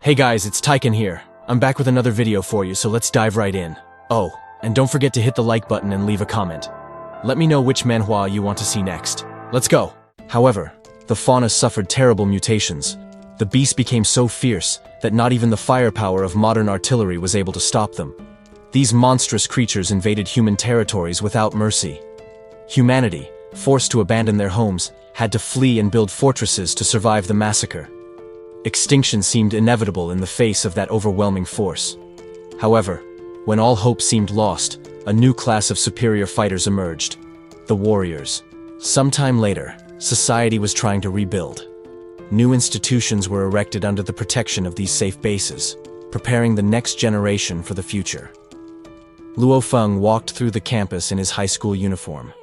Hey guys, it's Tyken here. I'm back with another video for you, so let's dive right in. Oh, and don't forget to hit the like button and leave a comment. Let me know which manhwa you want to see next. Let's go! However, the fauna suffered terrible mutations. The beast became so fierce that not even the firepower of modern artillery was able to stop them. These monstrous creatures invaded human territories without mercy. Humanity, forced to abandon their homes, had to flee and build fortresses to survive the massacre. Extinction seemed inevitable in the face of that overwhelming force. However, when all hope seemed lost, a new class of superior fighters emerged: the warriors. Sometime later, society was trying to rebuild. New institutions were erected under the protection of these safe bases, preparing the next generation for the future. Luo Feng walked through the campus in his high school uniform.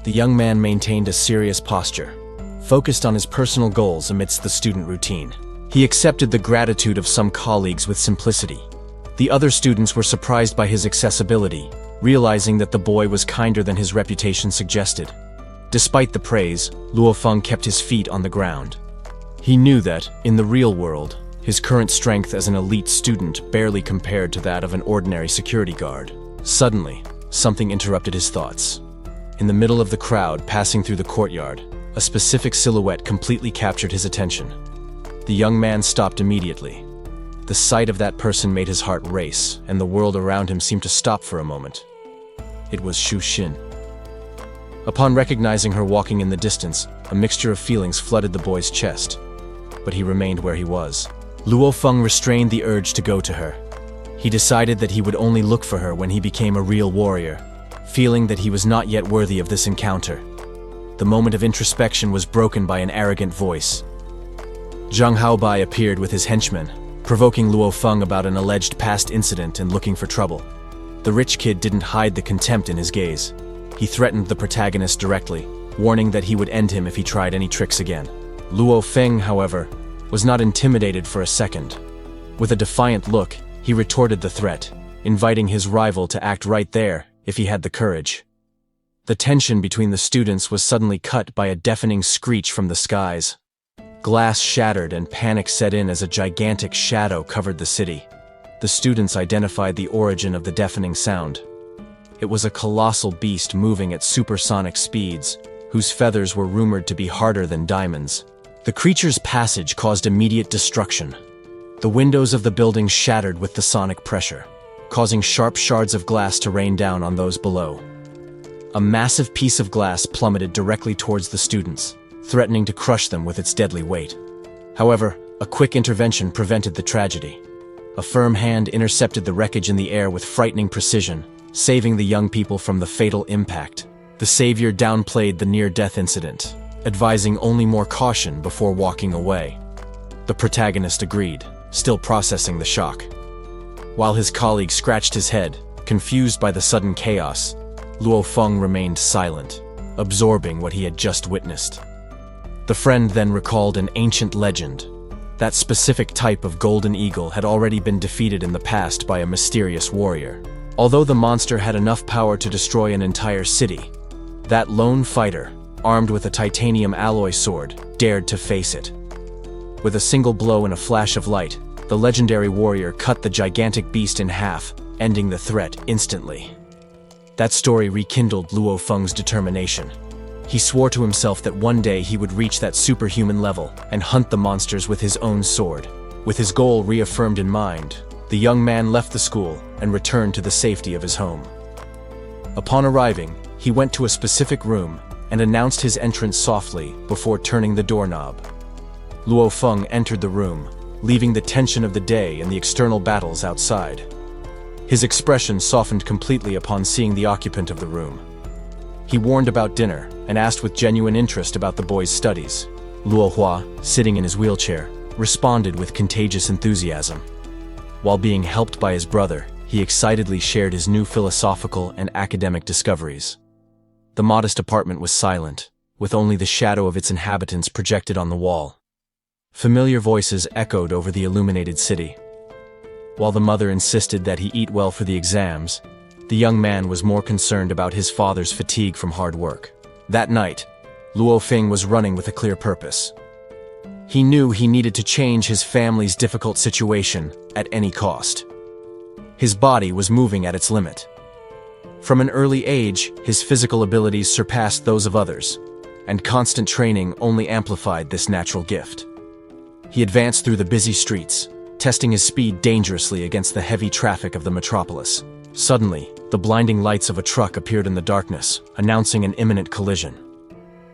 The young man maintained a serious posture, focused on his personal goals amidst the student routine. He accepted the gratitude of some colleagues with simplicity. The other students were surprised by his accessibility, realizing that the boy was kinder than his reputation suggested. Despite the praise, Luo Feng kept his feet on the ground. He knew that, in the real world, his current strength as an elite student barely compared to that of an ordinary security guard. Suddenly, something interrupted his thoughts. In the middle of the crowd passing through the courtyard, a specific silhouette completely captured his attention. The young man stopped immediately. The sight of that person made his heart race, and the world around him seemed to stop for a moment. It was Xu Xin. Upon recognizing her walking in the distance, a mixture of feelings flooded the boy's chest. But he remained where he was. Luo Feng restrained the urge to go to her. He decided that he would only look for her when he became a real warrior, feeling that he was not yet worthy of this encounter. The moment of introspection was broken by an arrogant voice. Zhang Haobai appeared with his henchmen, provoking Luo Feng about an alleged past incident and looking for trouble. The rich kid didn't hide the contempt in his gaze. He threatened the protagonist directly, warning that he would end him if he tried any tricks again. Luo Feng, however, was not intimidated for a second. With a defiant look, he retorted the threat, inviting his rival to act right there if he had the courage. The tension between the students was suddenly cut by a deafening screech from the skies. Glass shattered and panic set in as a gigantic shadow covered the city. The students identified the origin of the deafening sound. It was a colossal beast moving at supersonic speeds, whose feathers were rumored to be harder than diamonds. The creature's passage caused immediate destruction. The windows of the building shattered with the sonic pressure, causing sharp shards of glass to rain down on those below. A massive piece of glass plummeted directly towards the students, threatening to crush them with its deadly weight. However, a quick intervention prevented the tragedy. A firm hand intercepted the wreckage in the air with frightening precision, saving the young people from the fatal impact. The savior downplayed the near-death incident, advising only more caution before walking away. The protagonist agreed, still processing the shock. While his colleague scratched his head, confused by the sudden chaos, Luo Feng remained silent, absorbing what he had just witnessed. The friend then recalled an ancient legend. That specific type of golden eagle had already been defeated in the past by a mysterious warrior. Although the monster had enough power to destroy an entire city, that lone fighter, armed with a titanium alloy sword, dared to face it. With a single blow and a flash of light, the legendary warrior cut the gigantic beast in half, ending the threat instantly. That story rekindled Luo Feng's determination. He swore to himself that one day he would reach that superhuman level and hunt the monsters with his own sword. With his goal reaffirmed in mind, the young man left the school and returned to the safety of his home. Upon arriving, he went to a specific room and announced his entrance softly before turning the doorknob. Luo Feng entered the room, leaving the tension of the day and the external battles outside. His expression softened completely upon seeing the occupant of the room. He warned about dinner and asked with genuine interest about the boy's studies. Luo Hua, sitting in his wheelchair, responded with contagious enthusiasm. While being helped by his brother, he excitedly shared his new philosophical and academic discoveries. The modest apartment was silent, with only the shadow of its inhabitants projected on the wall. Familiar voices echoed over the illuminated city. While the mother insisted that he eat well for the exams, the young man was more concerned about his father's fatigue from hard work. That night, Luo Feng was running with a clear purpose. He knew he needed to change his family's difficult situation at any cost. His body was moving at its limit. From an early age, his physical abilities surpassed those of others, and constant training only amplified this natural gift. He advanced through the busy streets, testing his speed dangerously against the heavy traffic of the metropolis. Suddenly, the blinding lights of a truck appeared in the darkness, announcing an imminent collision.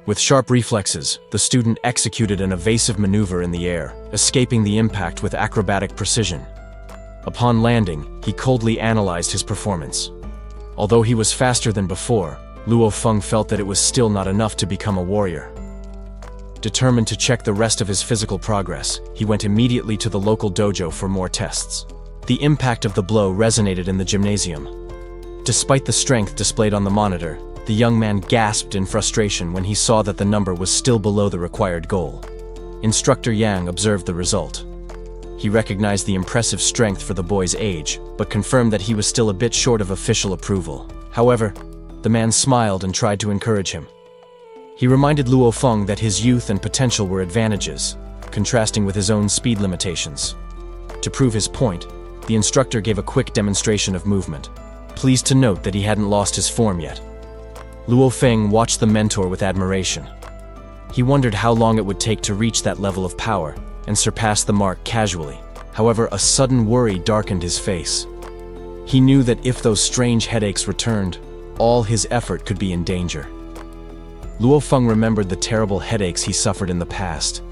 With sharp reflexes, the student executed an evasive maneuver in the air, escaping the impact with acrobatic precision. Upon landing, he coldly analyzed his performance. Although he was faster than before, Luo Feng felt that it was still not enough to become a warrior. Determined to check the rest of his physical progress, he went immediately to the local dojo for more tests. The impact of the blow resonated in the gymnasium. Despite the strength displayed on the monitor, the young man gasped in frustration when he saw that the number was still below the required goal. Instructor Yang observed the result. He recognized the impressive strength for the boy's age, but confirmed that he was still a bit short of official approval. However, the man smiled and tried to encourage him. He reminded Luo Feng that his youth and potential were advantages, contrasting with his own speed limitations. To prove his point, the instructor gave a quick demonstration of movement, pleased to note that he hadn't lost his form yet. Luo Feng watched the mentor with admiration. He wondered how long it would take to reach that level of power and surpass the mark casually. However, a sudden worry darkened his face. He knew that if those strange headaches returned, all his effort could be in danger. Luo Feng remembered the terrible headaches he suffered in the past.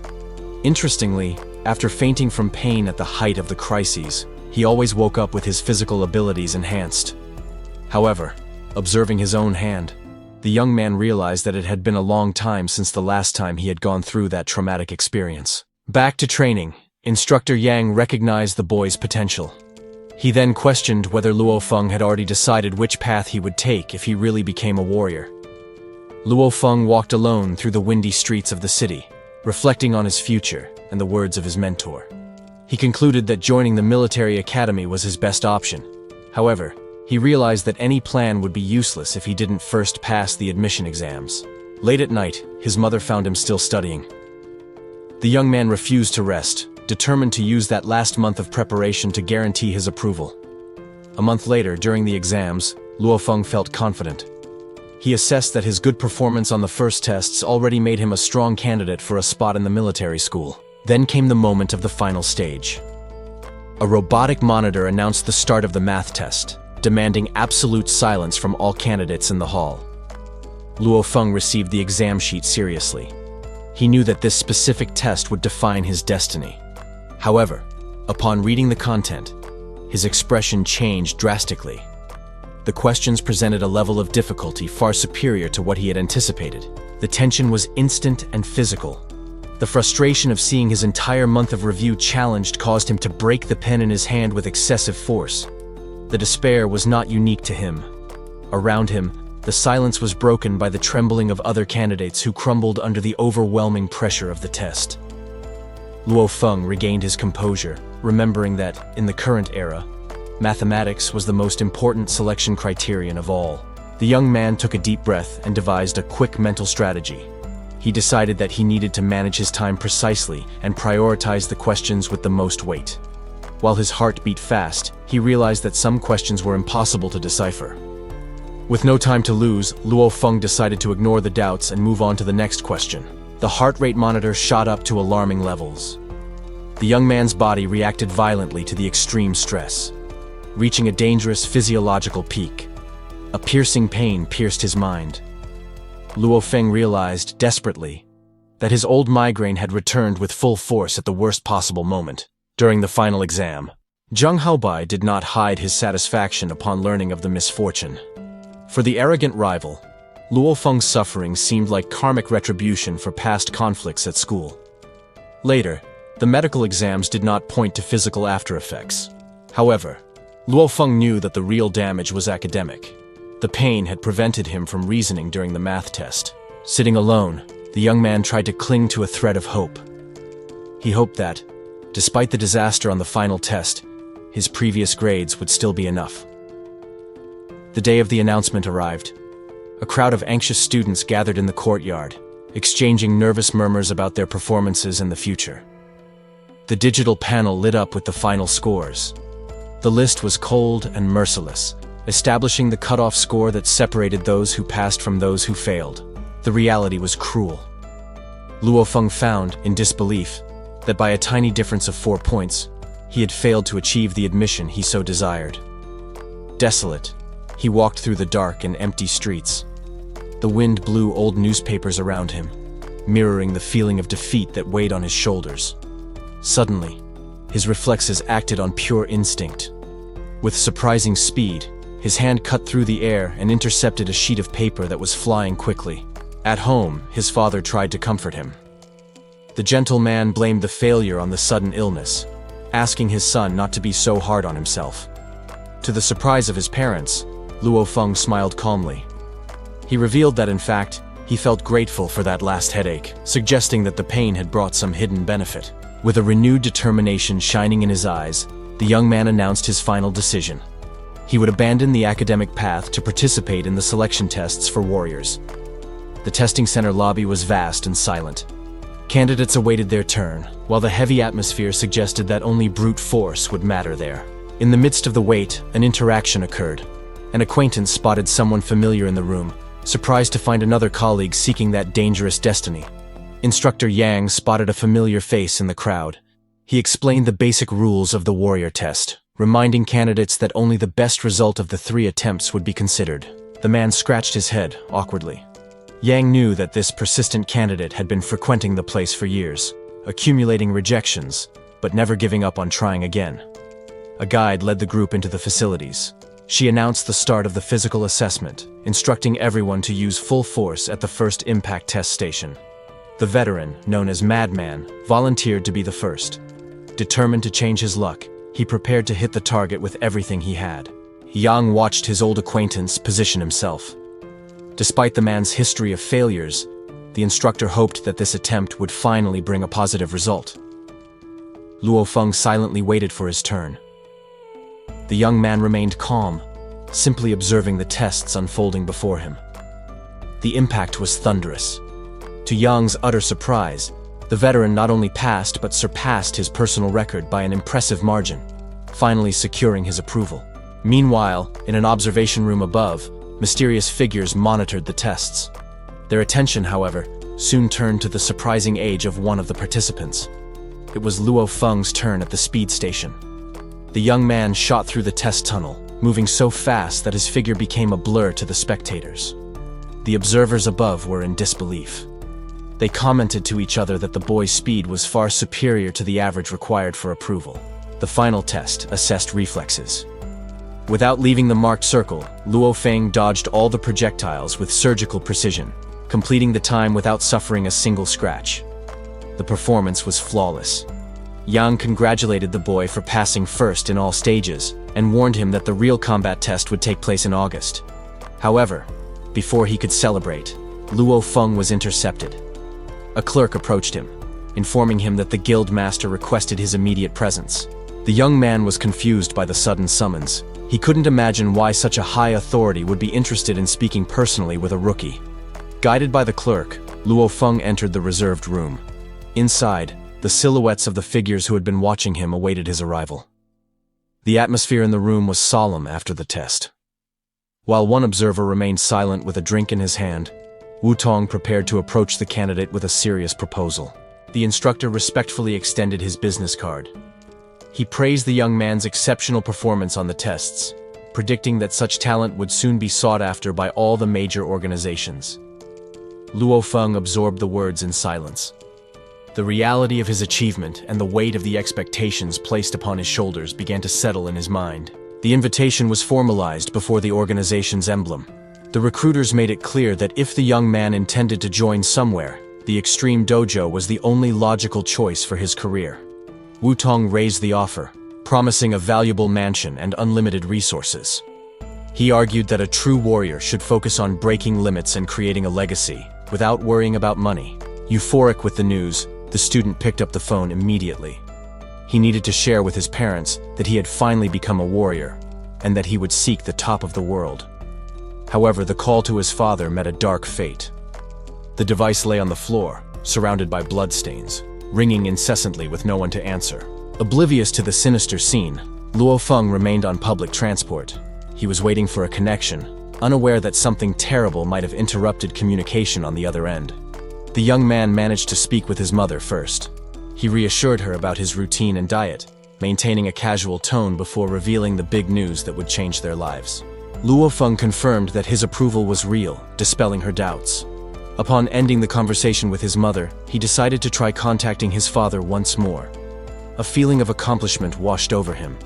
Interestingly, after fainting from pain at the height of the crises, he always woke up with his physical abilities enhanced. However, observing his own hand, the young man realized that it had been a long time since the last time he had gone through that traumatic experience. Back to training, Instructor Yang recognized the boy's potential. He then questioned whether Luo Feng had already decided which path he would take if he really became a warrior. Luo Feng walked alone through the windy streets of the city, reflecting on his future and the words of his mentor. He concluded that joining the military academy was his best option. However, he realized that any plan would be useless if he didn't first pass the admission exams. Late at night, his mother found him still studying. The young man refused to rest, determined to use that last month of preparation to guarantee his approval. A month later, during the exams, Luo Feng felt confident. He assessed that his good performance on the first tests already made him a strong candidate for a spot in the military school. Then came the moment of the final stage. A robotic monitor announced the start of the math test, demanding absolute silence from all candidates in the hall. Luo Feng received the exam sheet seriously. He knew that this specific test would define his destiny. However, upon reading the content, his expression changed drastically. The questions presented a level of difficulty far superior to what he had anticipated. The tension was instant and physical. The frustration of seeing his entire month of review challenged caused him to break the pen in his hand with excessive force. The despair was not unique to him. Around him, the silence was broken by the trembling of other candidates who crumbled under the overwhelming pressure of the test. Luo Feng regained his composure, remembering that, in the current era, mathematics was the most important selection criterion of all. The young man took a deep breath and devised a quick mental strategy. He decided that he needed to manage his time precisely and prioritize the questions with the most weight. While his heart beat fast, he realized that some questions were impossible to decipher. With no time to lose, Luo Feng decided to ignore the doubts and move on to the next question. The heart rate monitor shot up to alarming levels. The young man's body reacted violently to the extreme stress, reaching a dangerous physiological peak. A piercing pain pierced his mind. Luo Feng realized, desperately, that his old migraine had returned with full force at the worst possible moment. During the final exam, Zhang Haobai did not hide his satisfaction upon learning of the misfortune. For the arrogant rival, Luo Feng's suffering seemed like karmic retribution for past conflicts at school. Later, the medical exams did not point to physical aftereffects. However, Luo Feng knew that the real damage was academic. The pain had prevented him from reasoning during the math test. Sitting alone, the young man tried to cling to a thread of hope. He hoped that, despite the disaster on the final test, his previous grades would still be enough. The day of the announcement arrived. A crowd of anxious students gathered in the courtyard, exchanging nervous murmurs about their performances and the future. The digital panel lit up with the final scores. The list was cold and merciless, establishing the cutoff score that separated those who passed from those who failed. The reality was cruel. Luo Feng found, in disbelief, that by a tiny difference of 4 points, he had failed to achieve the admission he so desired. Desolate, he walked through the dark and empty streets. The wind blew old newspapers around him, mirroring the feeling of defeat that weighed on his shoulders. Suddenly, his reflexes acted on pure instinct. With surprising speed, his hand cut through the air and intercepted a sheet of paper that was flying quickly. At home, his father tried to comfort him. The gentle man blamed the failure on the sudden illness, asking his son not to be so hard on himself. To the surprise of his parents, Luo Feng smiled calmly. He revealed that in fact, he felt grateful for that last headache, suggesting that the pain had brought some hidden benefit. With a renewed determination shining in his eyes, the young man announced his final decision. He would abandon the academic path to participate in the selection tests for warriors. The testing center lobby was vast and silent. Candidates awaited their turn, while the heavy atmosphere suggested that only brute force would matter there. In the midst of the wait, an interaction occurred. An acquaintance spotted someone familiar in the room, surprised to find another colleague seeking that dangerous destiny. Instructor Yang spotted a familiar face in the crowd. He explained the basic rules of the warrior test, reminding candidates that only the best result of the 3 attempts would be considered. The man scratched his head awkwardly. Yang knew that this persistent candidate had been frequenting the place for years, accumulating rejections, but never giving up on trying again. A guide led the group into the facilities. She announced the start of the physical assessment, instructing everyone to use full force at the first impact test station. The veteran, known as Madman, volunteered to be the first. Determined to change his luck, he prepared to hit the target with everything he had. Yang watched his old acquaintance position himself. Despite the man's history of failures, the instructor hoped that this attempt would finally bring a positive result. Luo Feng silently waited for his turn. The young man remained calm, simply observing the tests unfolding before him. The impact was thunderous. To Yang's utter surprise, the veteran not only passed but surpassed his personal record by an impressive margin, finally securing his approval. Meanwhile, in an observation room above, mysterious figures monitored the tests. Their attention, however, soon turned to the surprising age of one of the participants. It was Luo Feng's turn at the speed station. The young man shot through the test tunnel, moving so fast that his figure became a blur to the spectators. The observers above were in disbelief. They commented to each other that the boy's speed was far superior to the average required for approval. The final test assessed reflexes. Without leaving the marked circle, Luo Feng dodged all the projectiles with surgical precision, completing the time without suffering a single scratch. The performance was flawless. Yang congratulated the boy for passing first in all stages and warned him that the real combat test would take place in August. However, before he could celebrate, Luo Feng was intercepted. A clerk approached him, informing him that the guild master requested his immediate presence. The young man was confused by the sudden summons. He couldn't imagine why such a high authority would be interested in speaking personally with a rookie. Guided by the clerk, Luo Feng entered the reserved room. Inside, the silhouettes of the figures who had been watching him awaited his arrival. The atmosphere in the room was solemn after the test. While one observer remained silent with a drink in his hand, Wu Tong prepared to approach the candidate with a serious proposal. The instructor respectfully extended his business card. He praised the young man's exceptional performance on the tests, predicting that such talent would soon be sought after by all the major organizations. Luo Feng absorbed the words in silence. The reality of his achievement and the weight of the expectations placed upon his shoulders began to settle in his mind. The invitation was formalized before the organization's emblem. The recruiters made it clear that if the young man intended to join somewhere, the Extreme Dojo was the only logical choice for his career. Wu Tong raised the offer, promising a valuable mansion and unlimited resources. He argued that a true warrior should focus on breaking limits and creating a legacy, without worrying about money. Euphoric with the news, the student picked up the phone immediately. He needed to share with his parents that he had finally become a warrior, and that he would seek the top of the world. However, the call to his father met a dark fate. The device lay on the floor, surrounded by bloodstains, ringing incessantly with no one to answer. Oblivious to the sinister scene, Luo Feng remained on public transport. He was waiting for a connection, unaware that something terrible might have interrupted communication on the other end. The young man managed to speak with his mother first. He reassured her about his routine and diet, maintaining a casual tone before revealing the big news that would change their lives. Luo Feng confirmed that his approval was real, dispelling her doubts. Upon ending the conversation with his mother, he decided to try contacting his father once more. A feeling of accomplishment washed over him.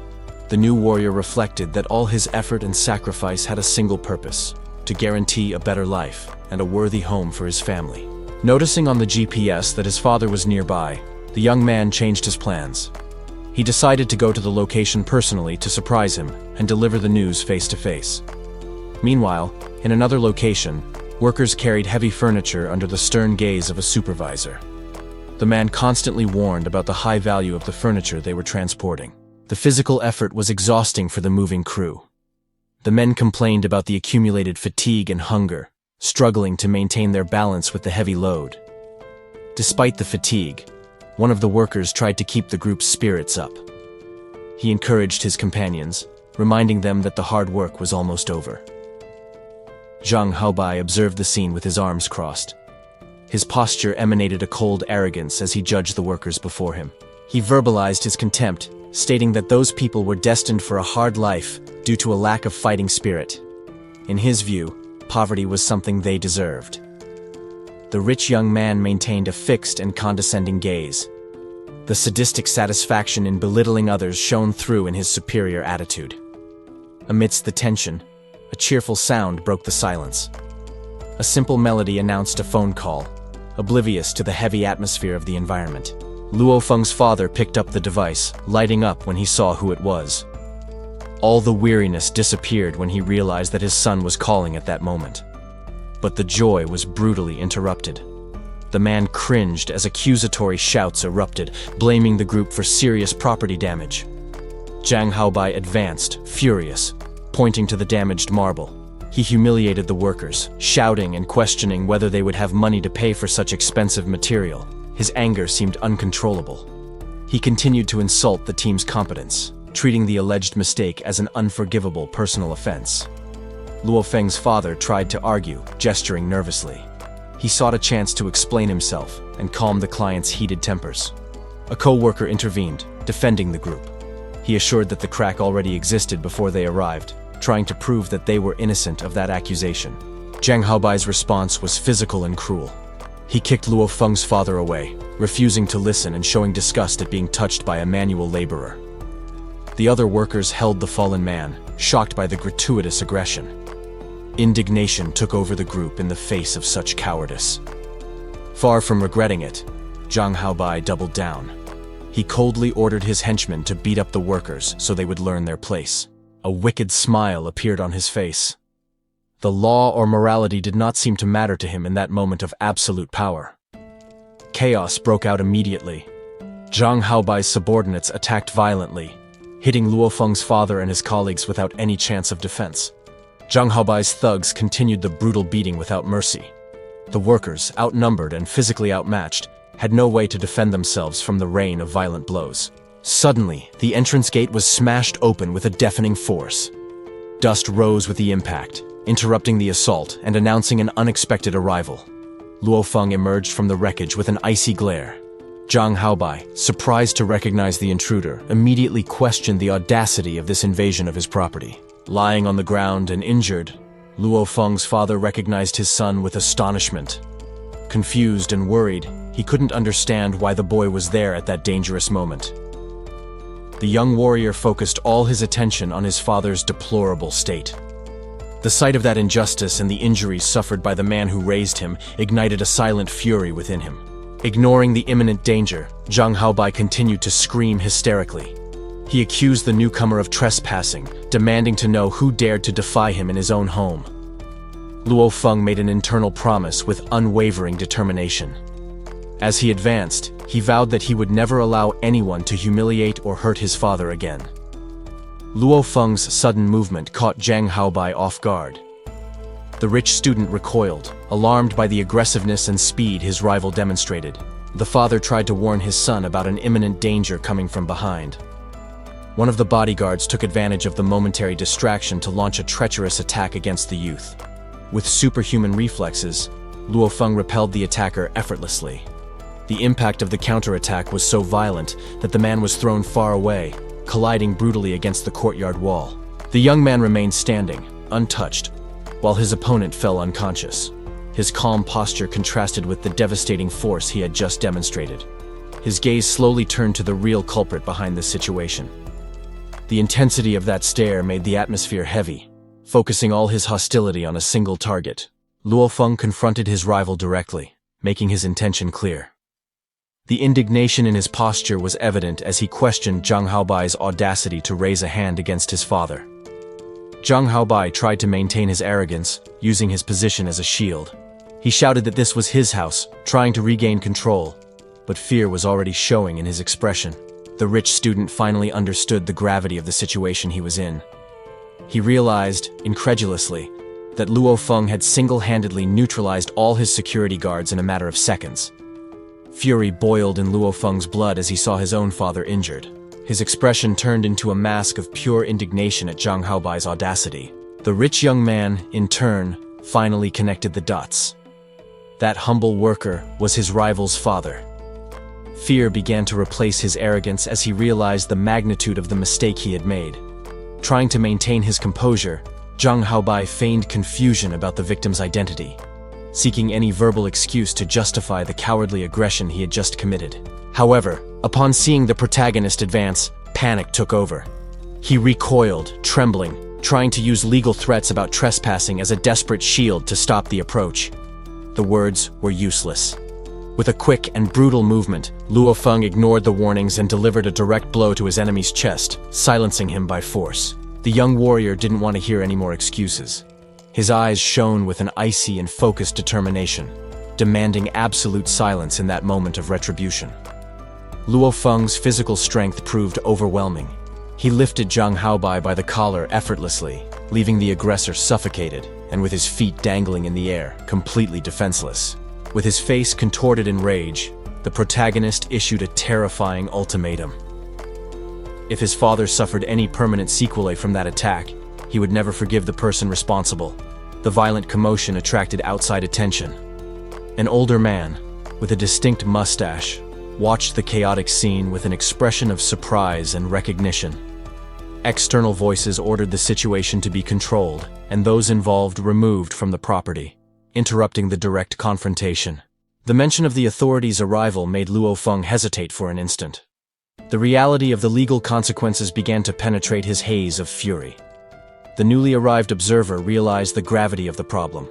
The new warrior reflected that all his effort and sacrifice had a single purpose: to guarantee a better life and a worthy home for his family. Noticing on the GPS that his father was nearby, the young man changed his plans. He decided to go to the location personally to surprise him and deliver the news face to face. Meanwhile, in another location, workers carried heavy furniture under the stern gaze of a supervisor. The man constantly warned about the high value of the furniture they were transporting. The physical effort was exhausting for the moving crew. The men complained about the accumulated fatigue and hunger, struggling to maintain their balance with the heavy load. Despite the fatigue, one of the workers tried to keep the group's spirits up. He encouraged his companions, reminding them that the hard work was almost over. Zhang Haobai observed the scene with his arms crossed. His posture emanated a cold arrogance as he judged the workers before him. He verbalized his contempt, stating that those people were destined for a hard life due to a lack of fighting spirit. In his view, poverty was something they deserved. The rich young man maintained a fixed and condescending gaze. The sadistic satisfaction in belittling others shone through in his superior attitude. Amidst the tension, a cheerful sound broke the silence. A simple melody announced a phone call, oblivious to the heavy atmosphere of the environment. Luo Feng's father picked up the device, lighting up when he saw who it was. All the weariness disappeared when he realized that his son was calling at that moment. But the joy was brutally interrupted. The man cringed as accusatory shouts erupted, blaming the group for serious property damage. Zhang Haobai advanced, furious, pointing to the damaged marble. He humiliated the workers, shouting and questioning whether they would have money to pay for such expensive material. His anger seemed uncontrollable. He continued to insult the team's competence, treating the alleged mistake as an unforgivable personal offense. Luo Feng's father tried to argue, gesturing nervously. He sought a chance to explain himself and calm the client's heated tempers. A co-worker intervened, defending the group. He assured that the crack already existed before they arrived, trying to prove that they were innocent of that accusation. Zhang Haobai's response was physical and cruel. He kicked Luo Feng's father away, refusing to listen and showing disgust at being touched by a manual laborer. The other workers held the fallen man, shocked by the gratuitous aggression. Indignation took over the group in the face of such cowardice. Far from regretting it, Zhang Haobai doubled down. He coldly ordered his henchmen to beat up the workers so they would learn their place. A wicked smile appeared on his face. The law or morality did not seem to matter to him in that moment of absolute power. Chaos broke out immediately. Zhang Haobai's subordinates attacked violently, hitting Luo Feng's father and his colleagues without any chance of defense. Zhang Haobai's thugs continued the brutal beating without mercy. The workers, outnumbered and physically outmatched, had no way to defend themselves from the rain of violent blows. Suddenly, the entrance gate was smashed open with a deafening force. Dust rose with the impact, interrupting the assault and announcing an unexpected arrival. Luo Feng emerged from the wreckage with an icy glare. Zhang Haobai, surprised to recognize the intruder, immediately questioned the audacity of this invasion of his property. Lying on the ground and injured, Luo Feng's father recognized his son with astonishment. Confused and worried, he couldn't understand why the boy was there at that dangerous moment. The young warrior focused all his attention on his father's deplorable state. The sight of that injustice and the injuries suffered by the man who raised him ignited a silent fury within him. Ignoring the imminent danger, Zhang Haobai continued to scream hysterically. He accused the newcomer of trespassing, demanding to know who dared to defy him in his own home. Luo Feng made an internal promise with unwavering determination. As he advanced, he vowed that he would never allow anyone to humiliate or hurt his father again. Luo Feng's sudden movement caught Zhang Haobai off guard. The rich student recoiled, alarmed by the aggressiveness and speed his rival demonstrated. The father tried to warn his son about an imminent danger coming from behind. One of the bodyguards took advantage of the momentary distraction to launch a treacherous attack against the youth. With superhuman reflexes, Luo Feng repelled the attacker effortlessly. The impact of the counterattack was so violent that the man was thrown far away, colliding brutally against the courtyard wall. The young man remained standing, untouched, while his opponent fell unconscious. His calm posture contrasted with the devastating force he had just demonstrated. His gaze slowly turned to the real culprit behind this situation. The intensity of that stare made the atmosphere heavy, focusing all his hostility on a single target. Luo Feng confronted his rival directly, making his intention clear. The indignation in his posture was evident as he questioned Zhang Haobai's audacity to raise a hand against his father. Zhang Haobai tried to maintain his arrogance, using his position as a shield. He shouted that this was his house, trying to regain control, but fear was already showing in his expression. The rich student finally understood the gravity of the situation he was in. He realized, incredulously, that Luo Feng had single-handedly neutralized all his security guards in a matter of seconds. Fury boiled in Luo Feng's blood as he saw his own father injured. His expression turned into a mask of pure indignation at Zhang Haobai's audacity. The rich young man, in turn, finally connected the dots. That humble worker was his rival's father. Fear began to replace his arrogance as he realized the magnitude of the mistake he had made. Trying to maintain his composure, Zhang Haobai feigned confusion about the victim's identity, seeking any verbal excuse to justify the cowardly aggression he had just committed. However, upon seeing the protagonist advance, panic took over. He recoiled, trembling, trying to use legal threats about trespassing as a desperate shield to stop the approach. The words were useless. With a quick and brutal movement, Luo Feng ignored the warnings and delivered a direct blow to his enemy's chest, silencing him by force. The young warrior didn't want to hear any more excuses. His eyes shone with an icy and focused determination, demanding absolute silence in that moment of retribution. Luo Feng's physical strength proved overwhelming. He lifted Zhang Haobai by the collar effortlessly, leaving the aggressor suffocated and with his feet dangling in the air, completely defenseless. With his face contorted in rage, the protagonist issued a terrifying ultimatum. If his father suffered any permanent sequelae from that attack, he would never forgive the person responsible. The violent commotion attracted outside attention. An older man, with a distinct mustache, watched the chaotic scene with an expression of surprise and recognition. External voices ordered the situation to be controlled, and those involved removed from the property, interrupting the direct confrontation. The mention of the authorities' arrival made Luo Feng hesitate for an instant. The reality of the legal consequences began to penetrate his haze of fury. The newly arrived observer realized the gravity of the problem.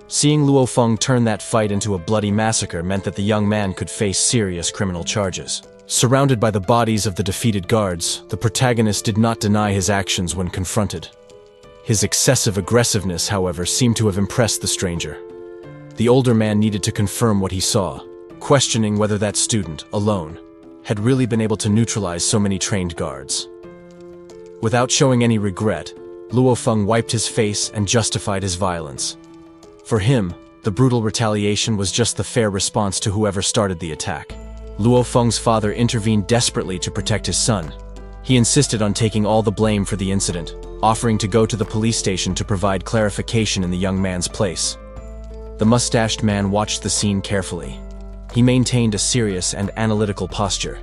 Seeing Luo Feng turn that fight into a bloody massacre meant that the young man could face serious criminal charges. Surrounded by the bodies of the defeated guards, the protagonist did not deny his actions when confronted. His excessive aggressiveness, however, seemed to have impressed the stranger. The older man needed to confirm what he saw, questioning whether that student, alone, had really been able to neutralize so many trained guards. Without showing any regret, Luo Feng wiped his face and justified his violence. For him, the brutal retaliation was just the fair response to whoever started the attack. Luo Feng's father intervened desperately to protect his son. He insisted on taking all the blame for the incident, offering to go to the police station to provide clarification in the young man's place. The mustached man watched the scene carefully. He maintained a serious and analytical posture,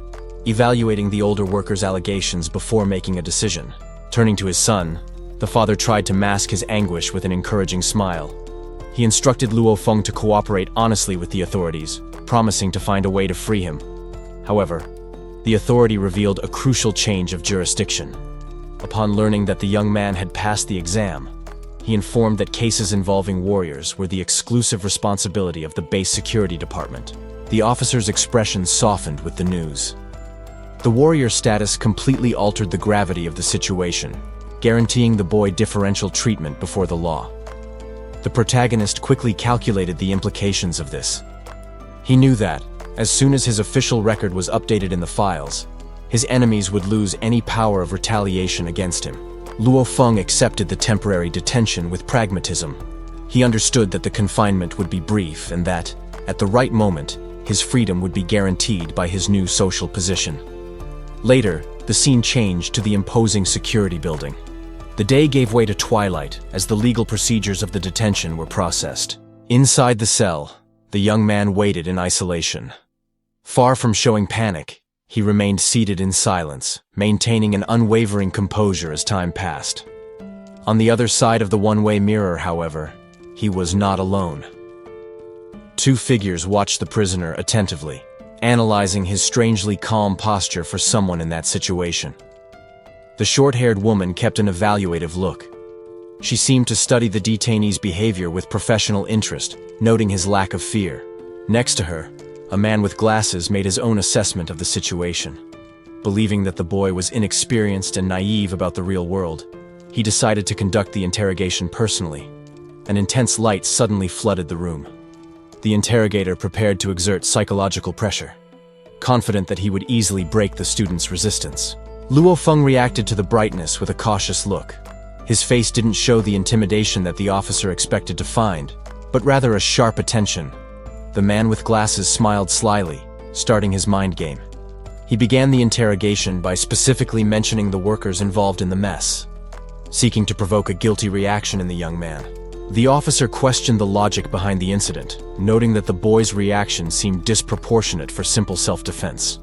evaluating the older worker's allegations before making a decision. Turning to his son, the father tried to mask his anguish with an encouraging smile. He instructed Luo Feng to cooperate honestly with the authorities, promising to find a way to free him. However, the authority revealed a crucial change of jurisdiction. Upon learning that the young man had passed the exam, he informed that cases involving warriors were the exclusive responsibility of the base security department. The officer's expression softened with the news. The warrior status completely altered the gravity of the situation, guaranteeing the boy differential treatment before the law. The protagonist quickly calculated the implications of this. He knew that, as soon as his official record was updated in the files, his enemies would lose any power of retaliation against him. Luo Feng accepted the temporary detention with pragmatism. He understood that the confinement would be brief and that, at the right moment, his freedom would be guaranteed by his new social position. Later, the scene changed to the imposing security building. The day gave way to twilight as the legal procedures of the detention were processed. Inside the cell, the young man waited in isolation. Far from showing panic, he remained seated in silence, maintaining an unwavering composure as time passed. On the other side of the one-way mirror, however, he was not alone. Two figures watched the prisoner attentively, analyzing his strangely calm posture for someone in that situation. The short-haired woman kept an evaluative look. She seemed to study the detainee's behavior with professional interest, noting his lack of fear. Next to her, a man with glasses made his own assessment of the situation. Believing that the boy was inexperienced and naive about the real world, he decided to conduct the interrogation personally. An intense light suddenly flooded the room. The interrogator prepared to exert psychological pressure, confident that he would easily break the student's resistance. Luo Feng reacted to the brightness with a cautious look. His face didn't show the intimidation that the officer expected to find, but rather a sharp attention. The man with glasses smiled slyly, starting his mind game. He began the interrogation by specifically mentioning the workers involved in the mess, seeking to provoke a guilty reaction in the young man. The officer questioned the logic behind the incident, noting that the boy's reaction seemed disproportionate for simple self-defense.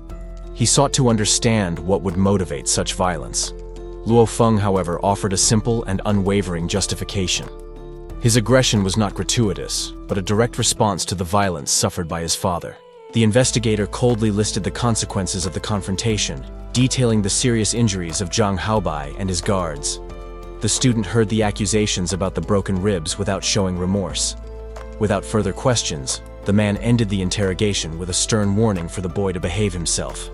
He sought to understand what would motivate such violence. Luo Feng, however, offered a simple and unwavering justification. His aggression was not gratuitous, but a direct response to the violence suffered by his father. The investigator coldly listed the consequences of the confrontation, detailing the serious injuries of Zhang Haobai and his guards. The student heard the accusations about the broken ribs without showing remorse. Without further questions, the man ended the interrogation with a stern warning for the boy to behave himself.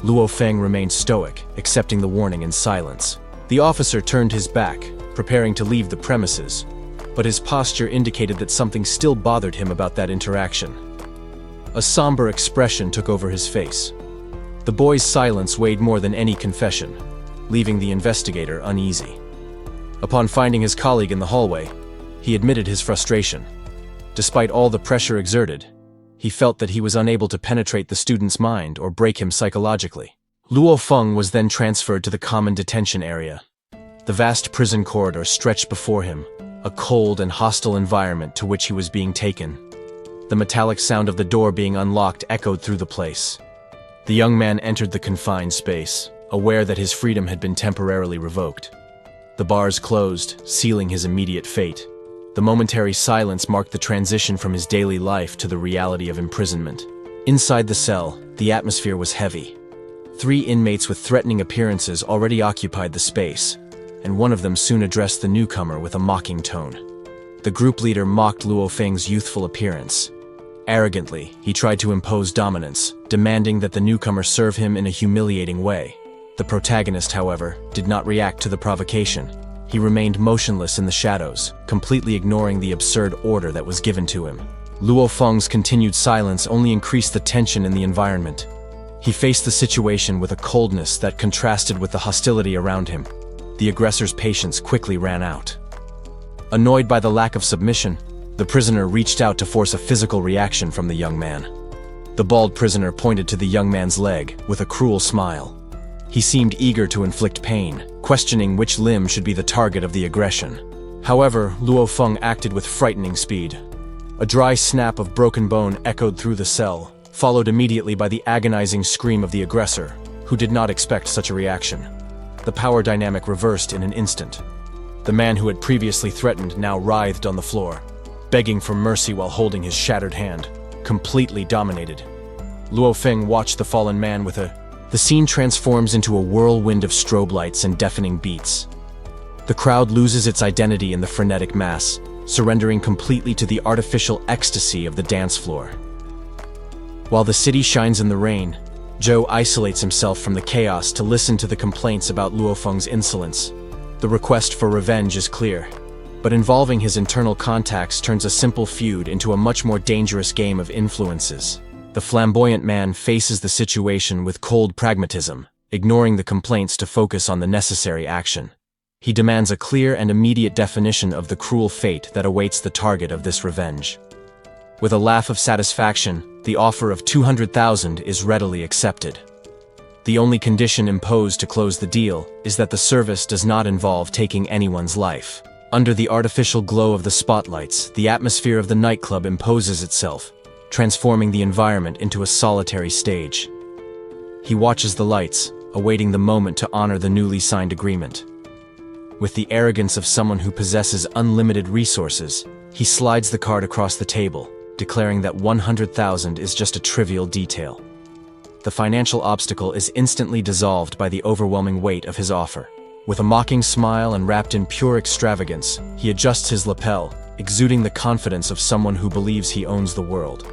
Luo Feng remained stoic, accepting the warning in silence. The officer turned his back, preparing to leave the premises, but his posture indicated that something still bothered him about that interaction. A somber expression took over his face. The boy's silence weighed more than any confession, leaving the investigator uneasy. Upon finding his colleague in the hallway, he admitted his frustration. Despite all the pressure exerted, he felt that he was unable to penetrate the student's mind or break him psychologically. Luo Feng was then transferred to the common detention area. The vast prison corridor stretched before him, a cold and hostile environment to which he was being taken. The metallic sound of the door being unlocked echoed through the place. The young man entered the confined space, aware that his freedom had been temporarily revoked. The bars closed, sealing his immediate fate. The momentary silence marked the transition from his daily life to the reality of imprisonment. Inside the cell, the atmosphere was heavy. 3 inmates with threatening appearances already occupied the space, and one of them soon addressed the newcomer with a mocking tone. The group leader mocked Luo Feng's youthful appearance. Arrogantly, he tried to impose dominance, demanding that the newcomer serve him in a humiliating way. The protagonist, however, did not react to the provocation. He remained motionless in the shadows, completely ignoring the absurd order that was given to him. Luo Feng's continued silence only increased the tension in the environment. He faced the situation with a coldness that contrasted with the hostility around him. The aggressor's patience quickly ran out. Annoyed by the lack of submission, the prisoner reached out to force a physical reaction from the young man. The bald prisoner pointed to the young man's leg with a cruel smile. He seemed eager to inflict pain, questioning which limb should be the target of the aggression. However, Luo Feng acted with frightening speed. A dry snap of broken bone echoed through the cell, followed immediately by the agonizing scream of the aggressor, who did not expect such a reaction. The power dynamic reversed in an instant. The man who had previously threatened now writhed on the floor, begging for mercy while holding his shattered hand, completely dominated. Luo Feng watched the fallen man with The scene transforms into a whirlwind of strobe lights and deafening beats. The crowd loses its identity in the frenetic mass, surrendering completely to the artificial ecstasy of the dance floor. While the city shines in the rain, Zhou isolates himself from the chaos to listen to the complaints about Luo Feng's insolence. The request for revenge is clear, but involving his internal contacts turns a simple feud into a much more dangerous game of influences. The flamboyant man faces the situation with cold pragmatism, ignoring the complaints to focus on the necessary action. He demands a clear and immediate definition of the cruel fate that awaits the target of this revenge. With a laugh of satisfaction, the offer of 200,000 is readily accepted. The only condition imposed to close the deal is that the service does not involve taking anyone's life. Under the artificial glow of the spotlights, the atmosphere of the nightclub imposes itself, transforming the environment into a solitary stage. He watches the lights, awaiting the moment to honor the newly signed agreement. With the arrogance of someone who possesses unlimited resources, he slides the card across the table, declaring that 100,000 is just a trivial detail. The financial obstacle is instantly dissolved by the overwhelming weight of his offer. With a mocking smile and wrapped in pure extravagance, he adjusts his lapel, exuding the confidence of someone who believes he owns the world.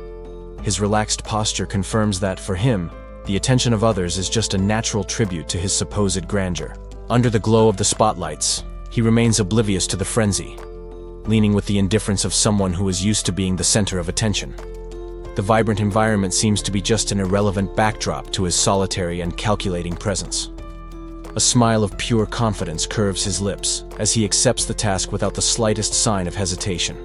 His relaxed posture confirms that, for him, the attention of others is just a natural tribute to his supposed grandeur. Under the glow of the spotlights, he remains oblivious to the frenzy, leaning with the indifference of someone who is used to being the center of attention. The vibrant environment seems to be just an irrelevant backdrop to his solitary and calculating presence. A smile of pure confidence curves his lips as he accepts the task without the slightest sign of hesitation.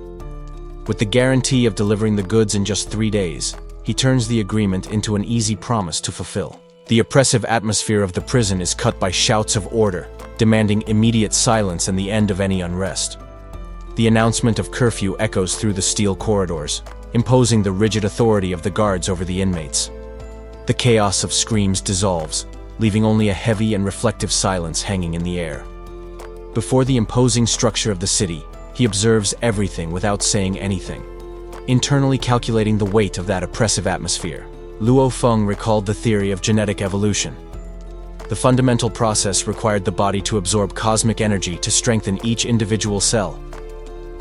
With the guarantee of delivering the goods in just 3 days, he turns the agreement into an easy promise to fulfill. The oppressive atmosphere of the prison is cut by shouts of order, demanding immediate silence and the end of any unrest. The announcement of curfew echoes through the steel corridors, imposing the rigid authority of the guards over the inmates. The chaos of screams dissolves, leaving only a heavy and reflective silence hanging in the air. Before the imposing structure of the city, he observes everything without saying anything, internally calculating the weight of that oppressive atmosphere. Luo Feng recalled the theory of genetic evolution. The fundamental process required the body to absorb cosmic energy to strengthen each individual cell.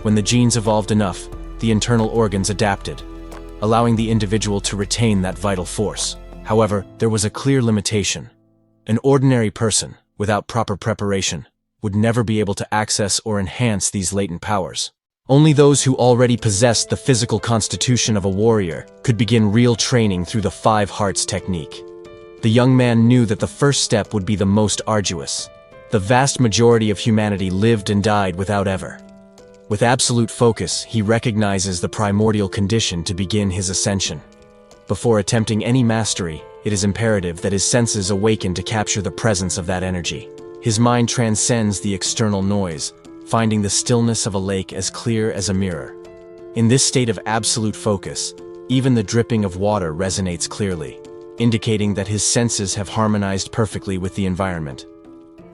When the genes evolved enough, the internal organs adapted, allowing the individual to retain that vital force. However, there was a clear limitation. An ordinary person, without proper preparation, would never be able to access or enhance these latent powers. Only those who already possessed the physical constitution of a warrior could begin real training through the 5 hearts technique. The young man knew that the first step would be the most arduous. The vast majority of humanity lived and died without ever. With absolute focus, he recognizes the primordial condition to begin his ascension. Before attempting any mastery, it is imperative that his senses awaken to capture the presence of that energy. His mind transcends the external noise, finding the stillness of a lake as clear as a mirror. In this state of absolute focus, even the dripping of water resonates clearly, indicating that his senses have harmonized perfectly with the environment.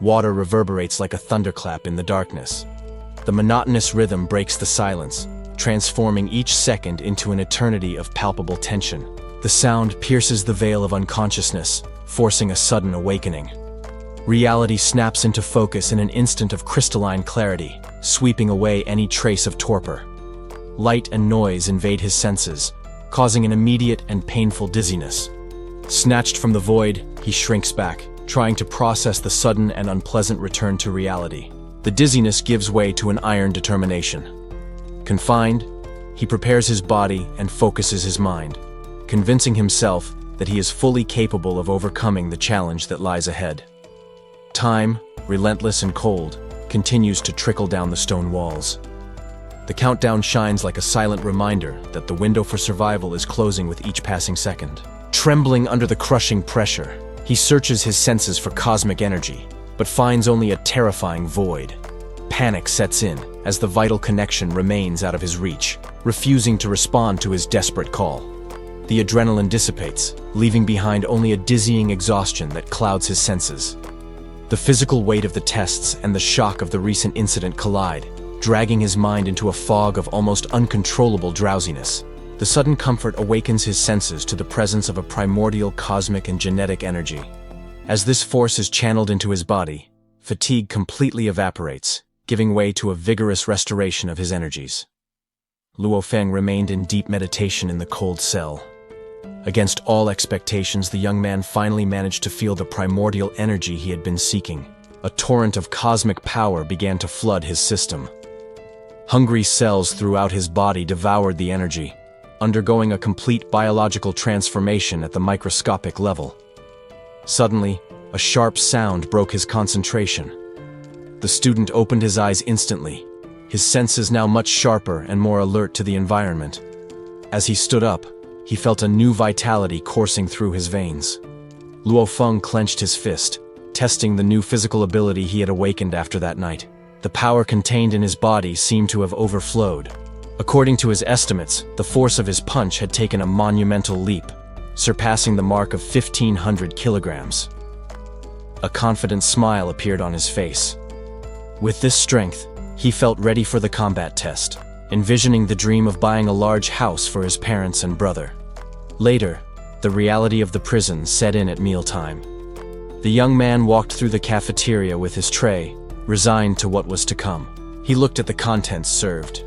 Water reverberates like a thunderclap in the darkness. The monotonous rhythm breaks the silence, transforming each second into an eternity of palpable tension. The sound pierces the veil of unconsciousness, forcing a sudden awakening. Reality snaps into focus in an instant of crystalline clarity, sweeping away any trace of torpor. Light and noise invade his senses, causing an immediate and painful dizziness. Snatched from the void, he shrinks back, trying to process the sudden and unpleasant return to reality. The dizziness gives way to an iron determination. Confined, he prepares his body and focuses his mind, convincing himself that he is fully capable of overcoming the challenge that lies ahead. Time, relentless and cold, continues to trickle down the stone walls. The countdown shines like a silent reminder that the window for survival is closing with each passing second. Trembling under the crushing pressure, he searches his senses for cosmic energy, but finds only a terrifying void. Panic sets in as the vital connection remains out of his reach, refusing to respond to his desperate call. The adrenaline dissipates, leaving behind only a dizzying exhaustion that clouds his senses. The physical weight of the tests and the shock of the recent incident collide, dragging his mind into a fog of almost uncontrollable drowsiness. The sudden comfort awakens his senses to the presence of a primordial cosmic and genetic energy. As this force is channeled into his body, fatigue completely evaporates, giving way to a vigorous restoration of his energies. Luo Feng remained in deep meditation in the cold cell. Against all expectations, the young man finally managed to feel the primordial energy he had been seeking. A torrent of cosmic power began to flood his system. Hungry cells throughout his body devoured the energy, undergoing a complete biological transformation at the microscopic level. Suddenly, a sharp sound broke his concentration. The The student opened his eyes instantly, his senses now much sharper and more alert to the environment. As he stood up, he felt a new vitality coursing through his veins. Luo Feng clenched his fist, testing the new physical ability he had awakened after that night. The power contained in his body seemed to have overflowed. According to his estimates, the force of his punch had taken a monumental leap, surpassing the mark of 1,500 kilograms. A confident smile appeared on his face. With this strength, he felt ready for the combat test, envisioning the dream of buying a large house for his parents and brother. Later, the reality of the prison set in at mealtime. The young man walked through the cafeteria with his tray, resigned to what was to come. He looked at the contents served.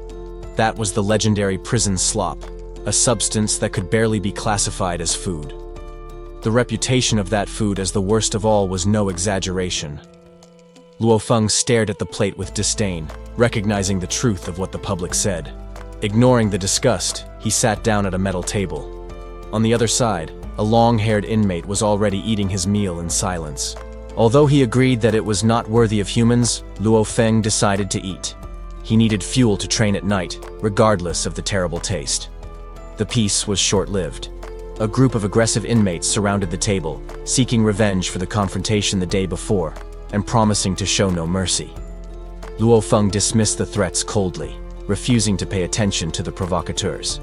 That was the legendary prison slop, a substance that could barely be classified as food. The reputation of that food as the worst of all was no exaggeration. Luo Feng stared at the plate with disdain, recognizing the truth of what the public said. Ignoring the disgust, he sat down at a metal table. On the other side, a long-haired inmate was already eating his meal in silence. Although he agreed that it was not worthy of humans, Luo Feng decided to eat. He needed fuel to train at night, regardless of the terrible taste. The peace was short-lived. A group of aggressive inmates surrounded the table, seeking revenge for the confrontation the day before, and promising to show no mercy. Luo Feng dismissed the threats coldly, refusing to pay attention to the provocateurs.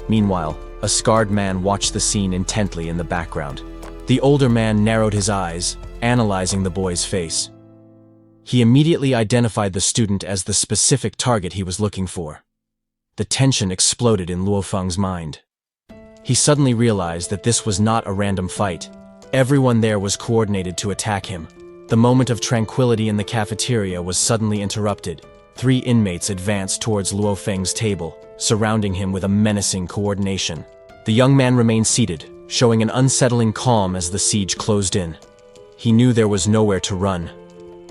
Meanwhile, a scarred man watched the scene intently in the background. The older man narrowed his eyes, analyzing the boy's face. He immediately identified the student as the specific target he was looking for. The tension exploded in Luo Feng's mind. He suddenly realized that this was not a random fight. Everyone there was coordinated to attack him. The moment of tranquility in the cafeteria was suddenly interrupted. 3 inmates advanced towards Luo Feng's table, surrounding him with a menacing coordination. The young man remained seated, showing an unsettling calm as the siege closed in. He knew there was nowhere to run.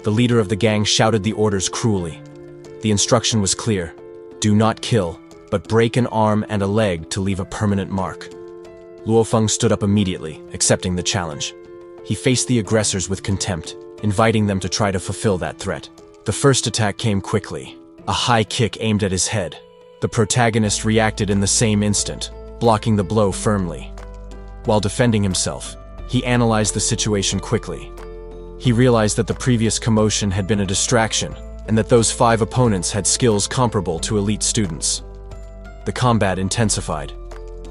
The leader of the gang shouted the orders cruelly. The instruction was clear: do not kill, but break an arm and a leg to leave a permanent mark. Luo Feng stood up immediately, accepting the challenge. He faced the aggressors with contempt, inviting them to try to fulfill that threat. The first attack came quickly, a high kick aimed at his head. The protagonist reacted in the same instant, blocking the blow firmly. While defending himself, he analyzed the situation quickly. He realized that the previous commotion had been a distraction, and that those 5 opponents had skills comparable to elite students. The combat intensified.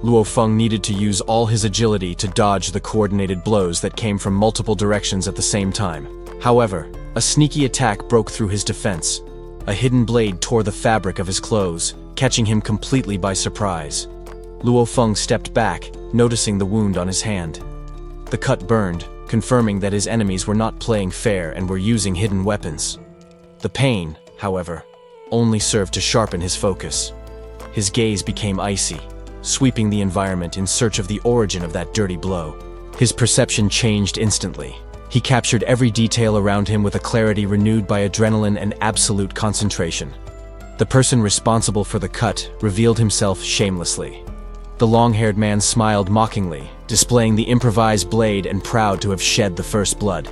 Luo Feng needed to use all his agility to dodge the coordinated blows that came from multiple directions at the same time. However, a sneaky attack broke through his defense. A hidden blade tore the fabric of his clothes, catching him completely by surprise. Luo Feng stepped back, noticing the wound on his hand. The cut burned, confirming that his enemies were not playing fair and were using hidden weapons. The pain, however, only served to sharpen his focus. His gaze became icy, sweeping the environment in search of the origin of that dirty blow. His perception changed instantly. He captured every detail around him with a clarity renewed by adrenaline and absolute concentration. The person responsible for the cut revealed himself shamelessly. The long-haired man smiled mockingly, displaying the improvised blade and proud to have shed the first blood.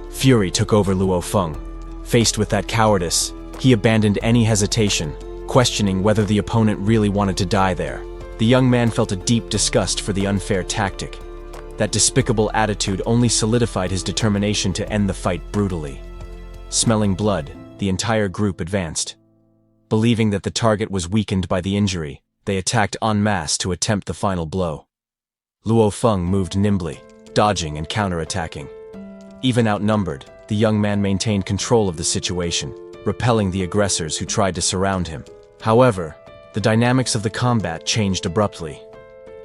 Fury took over Luo Feng. Faced with that cowardice, he abandoned any hesitation, questioning whether the opponent really wanted to die there. The young man felt a deep disgust for the unfair tactic. That despicable attitude only solidified his determination to end the fight brutally. Smelling blood, the entire group advanced. Believing that the target was weakened by the injury, they attacked en masse to attempt the final blow. Luo Feng moved nimbly, dodging and counterattacking. Even outnumbered, the young man maintained control of the situation, repelling the aggressors who tried to surround him. However, the dynamics of the combat changed abruptly.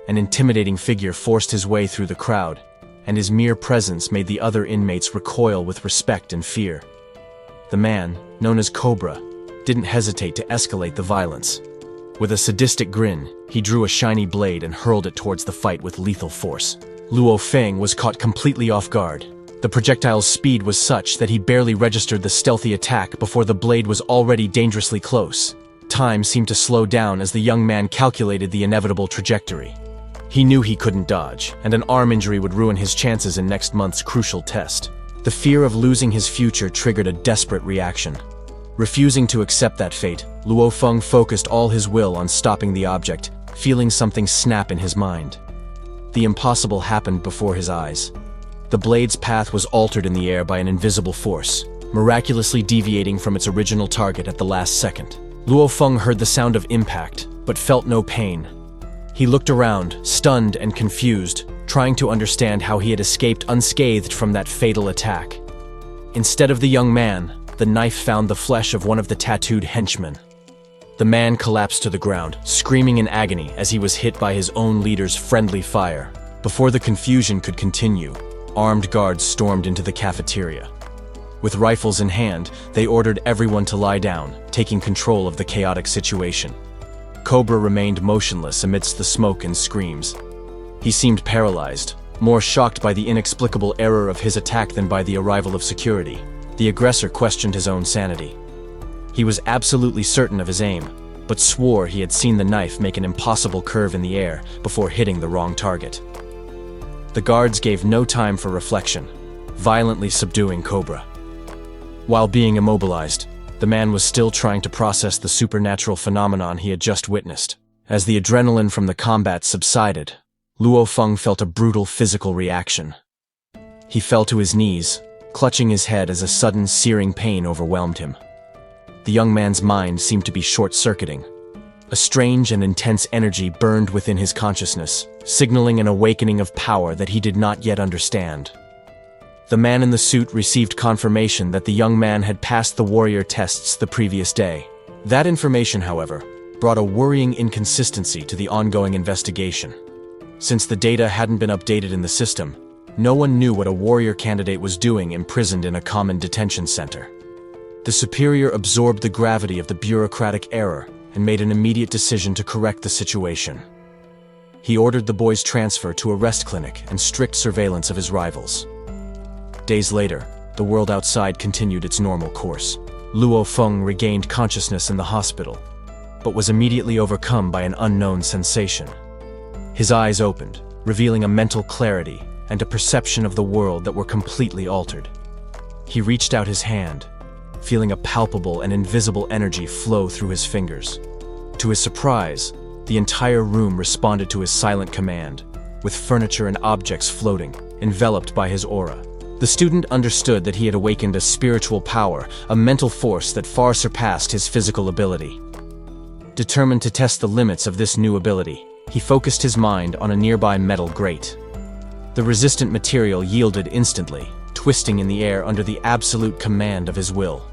An intimidating figure forced his way through the crowd, and his mere presence made the other inmates recoil with respect and fear. The man, known as Cobra, didn't hesitate to escalate the violence. With a sadistic grin, he drew a shiny blade and hurled it towards the fight with lethal force. Luo Feng was caught completely off guard. The projectile's speed was such that he barely registered the stealthy attack before the blade was already dangerously close. Time seemed to slow down as the young man calculated the inevitable trajectory. He knew he couldn't dodge, and an arm injury would ruin his chances in next month's crucial test. The fear of losing his future triggered a desperate reaction. Refusing to accept that fate, Luo Feng focused all his will on stopping the object, feeling something snap in his mind. The impossible happened before his eyes. The blade's path was altered in the air by an invisible force, miraculously deviating from its original target at the last second. Luo Feng heard the sound of impact, but felt no pain. He looked around, stunned and confused, trying to understand how he had escaped unscathed from that fatal attack. Instead of the young man, the knife found the flesh of one of the tattooed henchmen. The man collapsed to the ground, screaming in agony as he was hit by his own leader's friendly fire. Before the confusion could continue, armed guards stormed into the cafeteria. With rifles in hand, they ordered everyone to lie down, taking control of the chaotic situation. Cobra remained motionless amidst the smoke and screams. He seemed paralyzed, more shocked by the inexplicable error of his attack than by the arrival of security. The aggressor questioned his own sanity. He was absolutely certain of his aim, but swore he had seen the knife make an impossible curve in the air before hitting the wrong target. The guards gave no time for reflection, violently subduing Cobra. While being immobilized, the man was still trying to process the supernatural phenomenon he had just witnessed. As the adrenaline from the combat subsided, Luo Feng felt a brutal physical reaction. He fell to his knees, clutching his head as a sudden searing pain overwhelmed him. The young man's mind seemed to be short-circuiting. A strange and intense energy burned within his consciousness, signaling an awakening of power that he did not yet understand. The man in the suit received confirmation that the young man had passed the warrior tests the previous day. That information, however, brought a worrying inconsistency to the ongoing investigation. Since the data hadn't been updated in the system, no one knew what a warrior candidate was doing imprisoned in a common detention center. The superior absorbed the gravity of the bureaucratic error and made an immediate decision to correct the situation. He ordered the boy's transfer to a rest clinic and strict surveillance of his rivals. Days later, the world outside continued its normal course. Luo Feng regained consciousness in the hospital, but was immediately overcome by an unknown sensation. His eyes opened, revealing a mental clarity and a perception of the world that were completely altered. He reached out his hand, feeling a palpable and invisible energy flow through his fingers. To his surprise, the entire room responded to his silent command, with furniture and objects floating, enveloped by his aura. The student understood that he had awakened a spiritual power, a mental force that far surpassed his physical ability. Determined to test the limits of this new ability, he focused his mind on a nearby metal grate. The resistant material yielded instantly, twisting in the air under the absolute command of his will.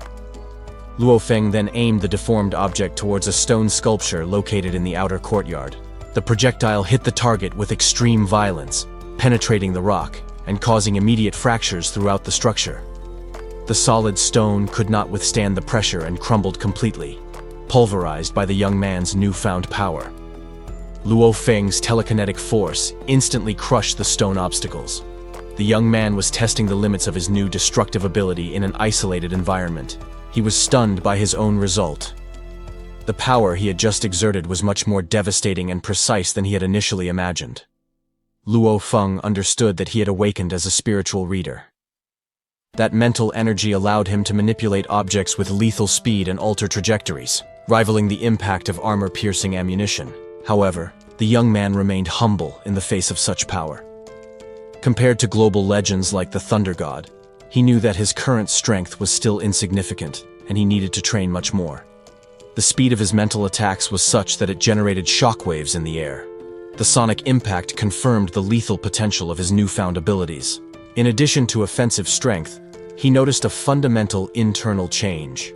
Luo Feng then aimed the deformed object towards a stone sculpture located in the outer courtyard. The projectile hit the target with extreme violence, penetrating the rock and causing immediate fractures throughout the structure. The solid stone could not withstand the pressure and crumbled completely, pulverized by the young man's newfound power. Luo Feng's telekinetic force instantly crushed the stone obstacles. The young man was testing the limits of his new destructive ability in an isolated environment. He was stunned by his own result. The power he had just exerted was much more devastating and precise than he had initially imagined. Luo Feng understood that he had awakened as a spiritual reader. That mental energy allowed him to manipulate objects with lethal speed and alter trajectories, rivaling the impact of armor-piercing ammunition. However, the young man remained humble in the face of such power. Compared to global legends like the Thunder God, he knew that his current strength was still insignificant, and he needed to train much more. The speed of his mental attacks was such that it generated shockwaves in the air. The sonic impact confirmed the lethal potential of his newfound abilities. In addition to offensive strength, he noticed a fundamental internal change.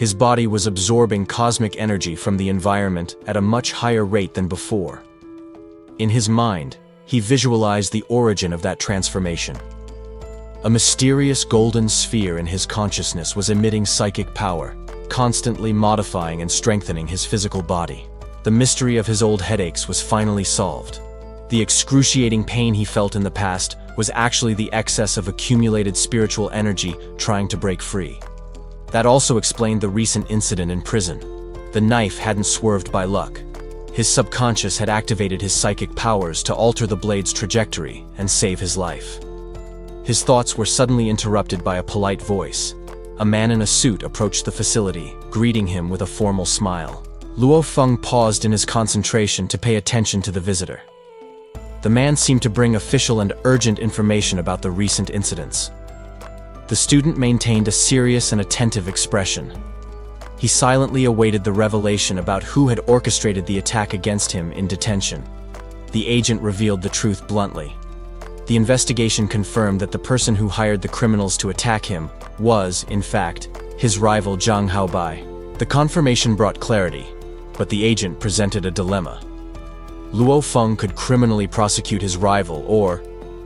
His body was absorbing cosmic energy from the environment at a much higher rate than before. In his mind, he visualized the origin of that transformation. A mysterious golden sphere in his consciousness was emitting psychic power, constantly modifying and strengthening his physical body. The mystery of his old headaches was finally solved. The excruciating pain he felt in the past was actually the excess of accumulated spiritual energy trying to break free. That also explained the recent incident in prison. The knife hadn't swerved by luck. His subconscious had activated his psychic powers to alter the blade's trajectory and save his life. His thoughts were suddenly interrupted by a polite voice. A man in a suit approached the facility, greeting him with a formal smile. Luo Feng paused in his concentration to pay attention to the visitor. The man seemed to bring official and urgent information about the recent incidents. The student maintained a serious and attentive expression. He silently awaited the revelation about who had orchestrated the attack against him in detention. The agent revealed the truth bluntly. The investigation confirmed that the person who hired the criminals to attack him was, in fact, his rival Zhang Haobai. The confirmation brought clarity, but the agent presented a dilemma. Luo Feng could criminally prosecute his rival or,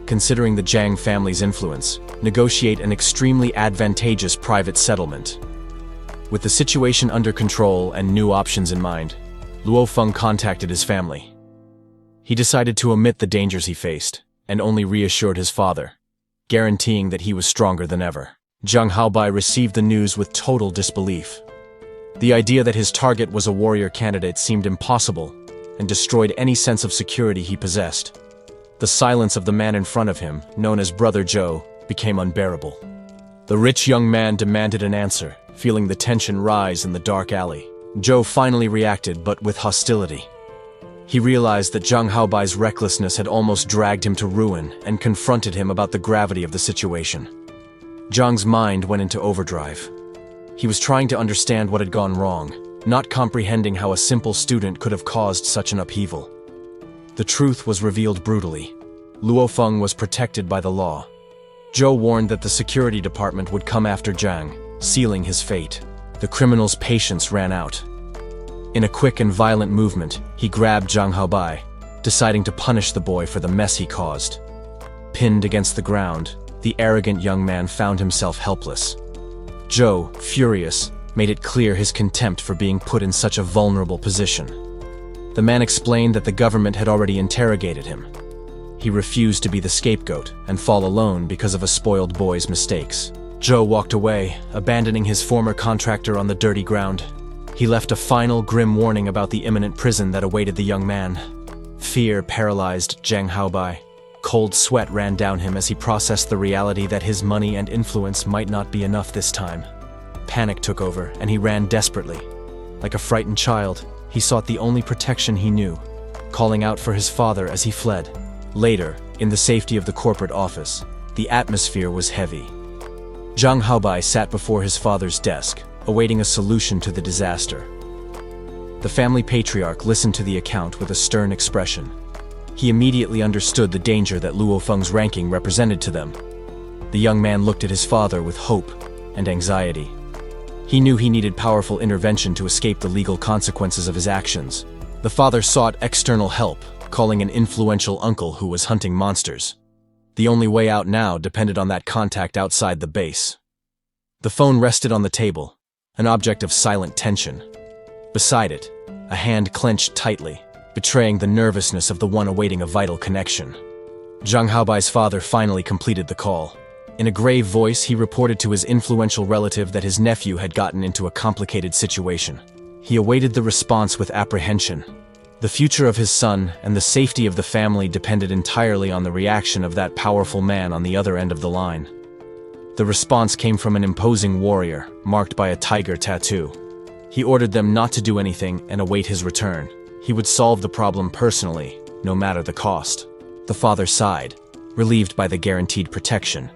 considering the Zhang family's influence, negotiate an extremely advantageous private settlement. With the situation under control and new options in mind, Luo Feng contacted his family. He decided to omit the dangers he faced, and only reassured his father, guaranteeing that he was stronger than ever. Zhang Haobai received the news with total disbelief. The idea that his target was a warrior candidate seemed impossible, and destroyed any sense of security he possessed. The silence of the man in front of him, known as Brother Zhou, became unbearable. The rich young man demanded an answer, feeling the tension rise in the dark alley. Zhou finally reacted, but with hostility. He realized that Zhang Haobai's recklessness had almost dragged him to ruin and confronted him about the gravity of the situation. Zhang's mind went into overdrive. He was trying to understand what had gone wrong, not comprehending how a simple student could have caused such an upheaval. The truth was revealed brutally. Luo Feng was protected by the law. Zhou warned that the security department would come after Zhang, sealing his fate. The criminal's patience ran out. In a quick and violent movement, he grabbed Zhang Haobai, deciding to punish the boy for the mess he caused. Pinned against the ground, the arrogant young man found himself helpless. Zhou, furious, made it clear his contempt for being put in such a vulnerable position. The man explained that the government had already interrogated him. He refused to be the scapegoat and fall alone because of a spoiled boy's mistakes. Zhou walked away, abandoning his former contractor on the dirty ground. He left a final grim warning about the imminent prison that awaited the young man. Fear paralyzed Zhang Haobai. Cold sweat ran down him as he processed the reality that his money and influence might not be enough this time. Panic took over, and he ran desperately. Like a frightened child, he sought the only protection he knew, calling out for his father as he fled. Later, in the safety of the corporate office, the atmosphere was heavy. Zhang Haobai sat before his father's desk, awaiting a solution to the disaster. The family patriarch listened to the account with a stern expression. He immediately understood the danger that Luo Feng's ranking represented to them. The young man looked at his father with hope and anxiety. He knew he needed powerful intervention to escape the legal consequences of his actions. The father sought external help, calling an influential uncle who was hunting monsters. The only way out now depended on that contact outside the base. The phone rested on the table, an object of silent tension. Beside it, a hand clenched tightly, betraying the nervousness of the one awaiting a vital connection. Zhang Haobai's father finally completed the call. In a grave voice, he reported to his influential relative that his nephew had gotten into a complicated situation. He awaited the response with apprehension. The future of his son and the safety of the family depended entirely on the reaction of that powerful man on the other end of the line. The response came from an imposing warrior, marked by a tiger tattoo. He ordered them not to do anything and await his return. He would solve the problem personally, no matter the cost. The father sighed, relieved by the guaranteed protection,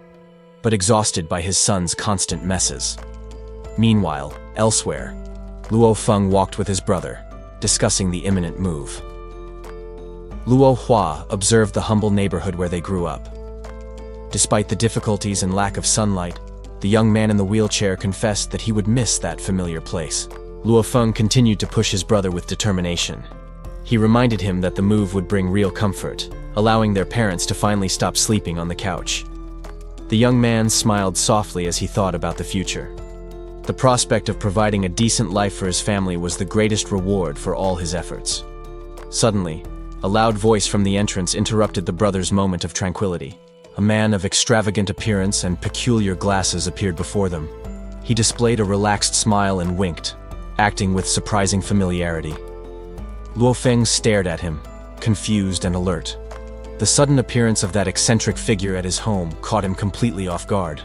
but exhausted by his son's constant messes. Meanwhile, elsewhere, Luo Feng walked with his brother, discussing the imminent move. Luo Hua observed the humble neighborhood where they grew up. Despite the difficulties and lack of sunlight, the young man in the wheelchair confessed that he would miss that familiar place. Luo Feng continued to push his brother with determination. He reminded him that the move would bring real comfort, allowing their parents to finally stop sleeping on the couch. The young man smiled softly as he thought about the future. The prospect of providing a decent life for his family was the greatest reward for all his efforts. Suddenly, a loud voice from the entrance interrupted the brothers' moment of tranquility. A man of extravagant appearance and peculiar glasses appeared before them. He displayed a relaxed smile and winked, acting with surprising familiarity. Luo Feng stared at him, confused and alert. The sudden appearance of that eccentric figure at his home caught him completely off guard.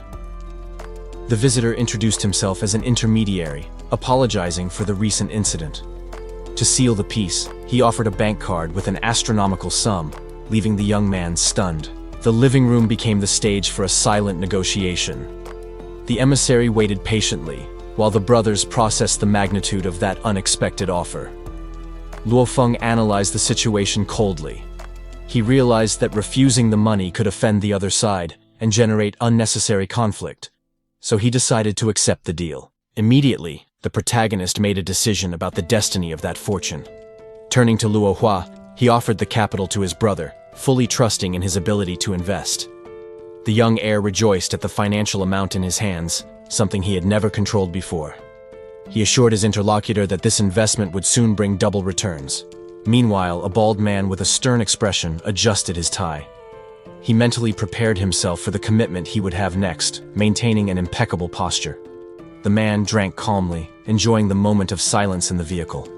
The visitor introduced himself as an intermediary, apologizing for the recent incident. To seal the peace, he offered a bank card with an astronomical sum, leaving the young man stunned. The living room became the stage for a silent negotiation. The emissary waited patiently, while the brothers processed the magnitude of that unexpected offer. Luo Feng analyzed the situation coldly. He realized that refusing the money could offend the other side and generate unnecessary conflict, so he decided to accept the deal. Immediately, the protagonist made a decision about the destiny of that fortune. Turning to Luo Hua, he offered the capital to his brother, fully trusting in his ability to invest. The young heir rejoiced at the financial amount in his hands, something he had never controlled before. He assured his interlocutor that this investment would soon bring double returns. Meanwhile, a bald man with a stern expression adjusted his tie. He mentally prepared himself for the commitment he would have next, maintaining an impeccable posture. The man drank calmly, enjoying the moment of silence in the vehicle.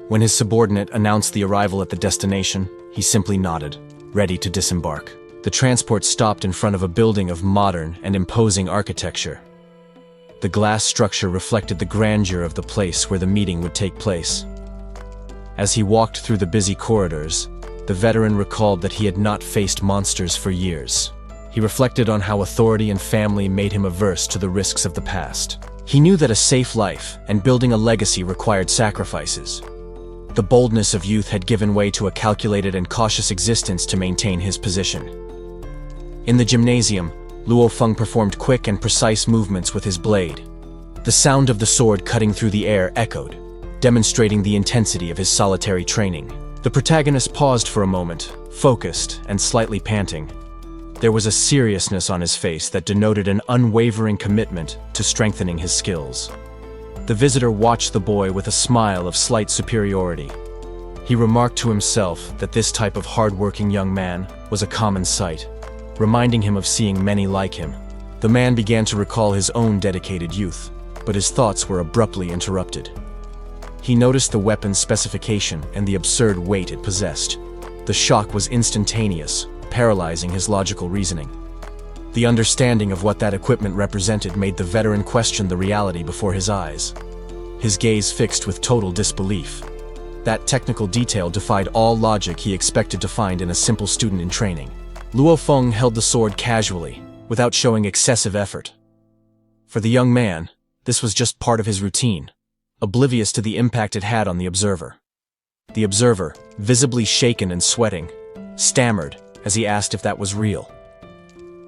When his subordinate announced the arrival at the destination, he simply nodded, ready to disembark. The transport stopped in front of a building of modern and imposing architecture. The glass structure reflected the grandeur of the place where the meeting would take place. As he walked through the busy corridors, the veteran recalled that he had not faced monsters for years. He reflected on how authority and family made him averse to the risks of the past. He knew that a safe life and building a legacy required sacrifices. The boldness of youth had given way to a calculated and cautious existence to maintain his position. In the gymnasium, Luo Feng performed quick and precise movements with his blade. The sound of the sword cutting through the air echoed, demonstrating the intensity of his solitary training. The protagonist paused for a moment, focused and slightly panting. There was a seriousness on his face that denoted an unwavering commitment to strengthening his skills. The visitor watched the boy with a smile of slight superiority. He remarked to himself that this type of hard-working young man was a common sight, reminding him of seeing many like him. The man began to recall his own dedicated youth, but his thoughts were abruptly interrupted. He noticed the weapon's specification and the absurd weight it possessed. The shock was instantaneous, paralyzing his logical reasoning. The understanding of what that equipment represented made the veteran question the reality before his eyes. His gaze fixed with total disbelief. That technical detail defied all logic he expected to find in a simple student in training. Luo Feng held the sword casually, without showing excessive effort. For the young man, this was just part of his routine, oblivious to the impact it had on the observer. The observer, visibly shaken and sweating, stammered as he asked if that was real.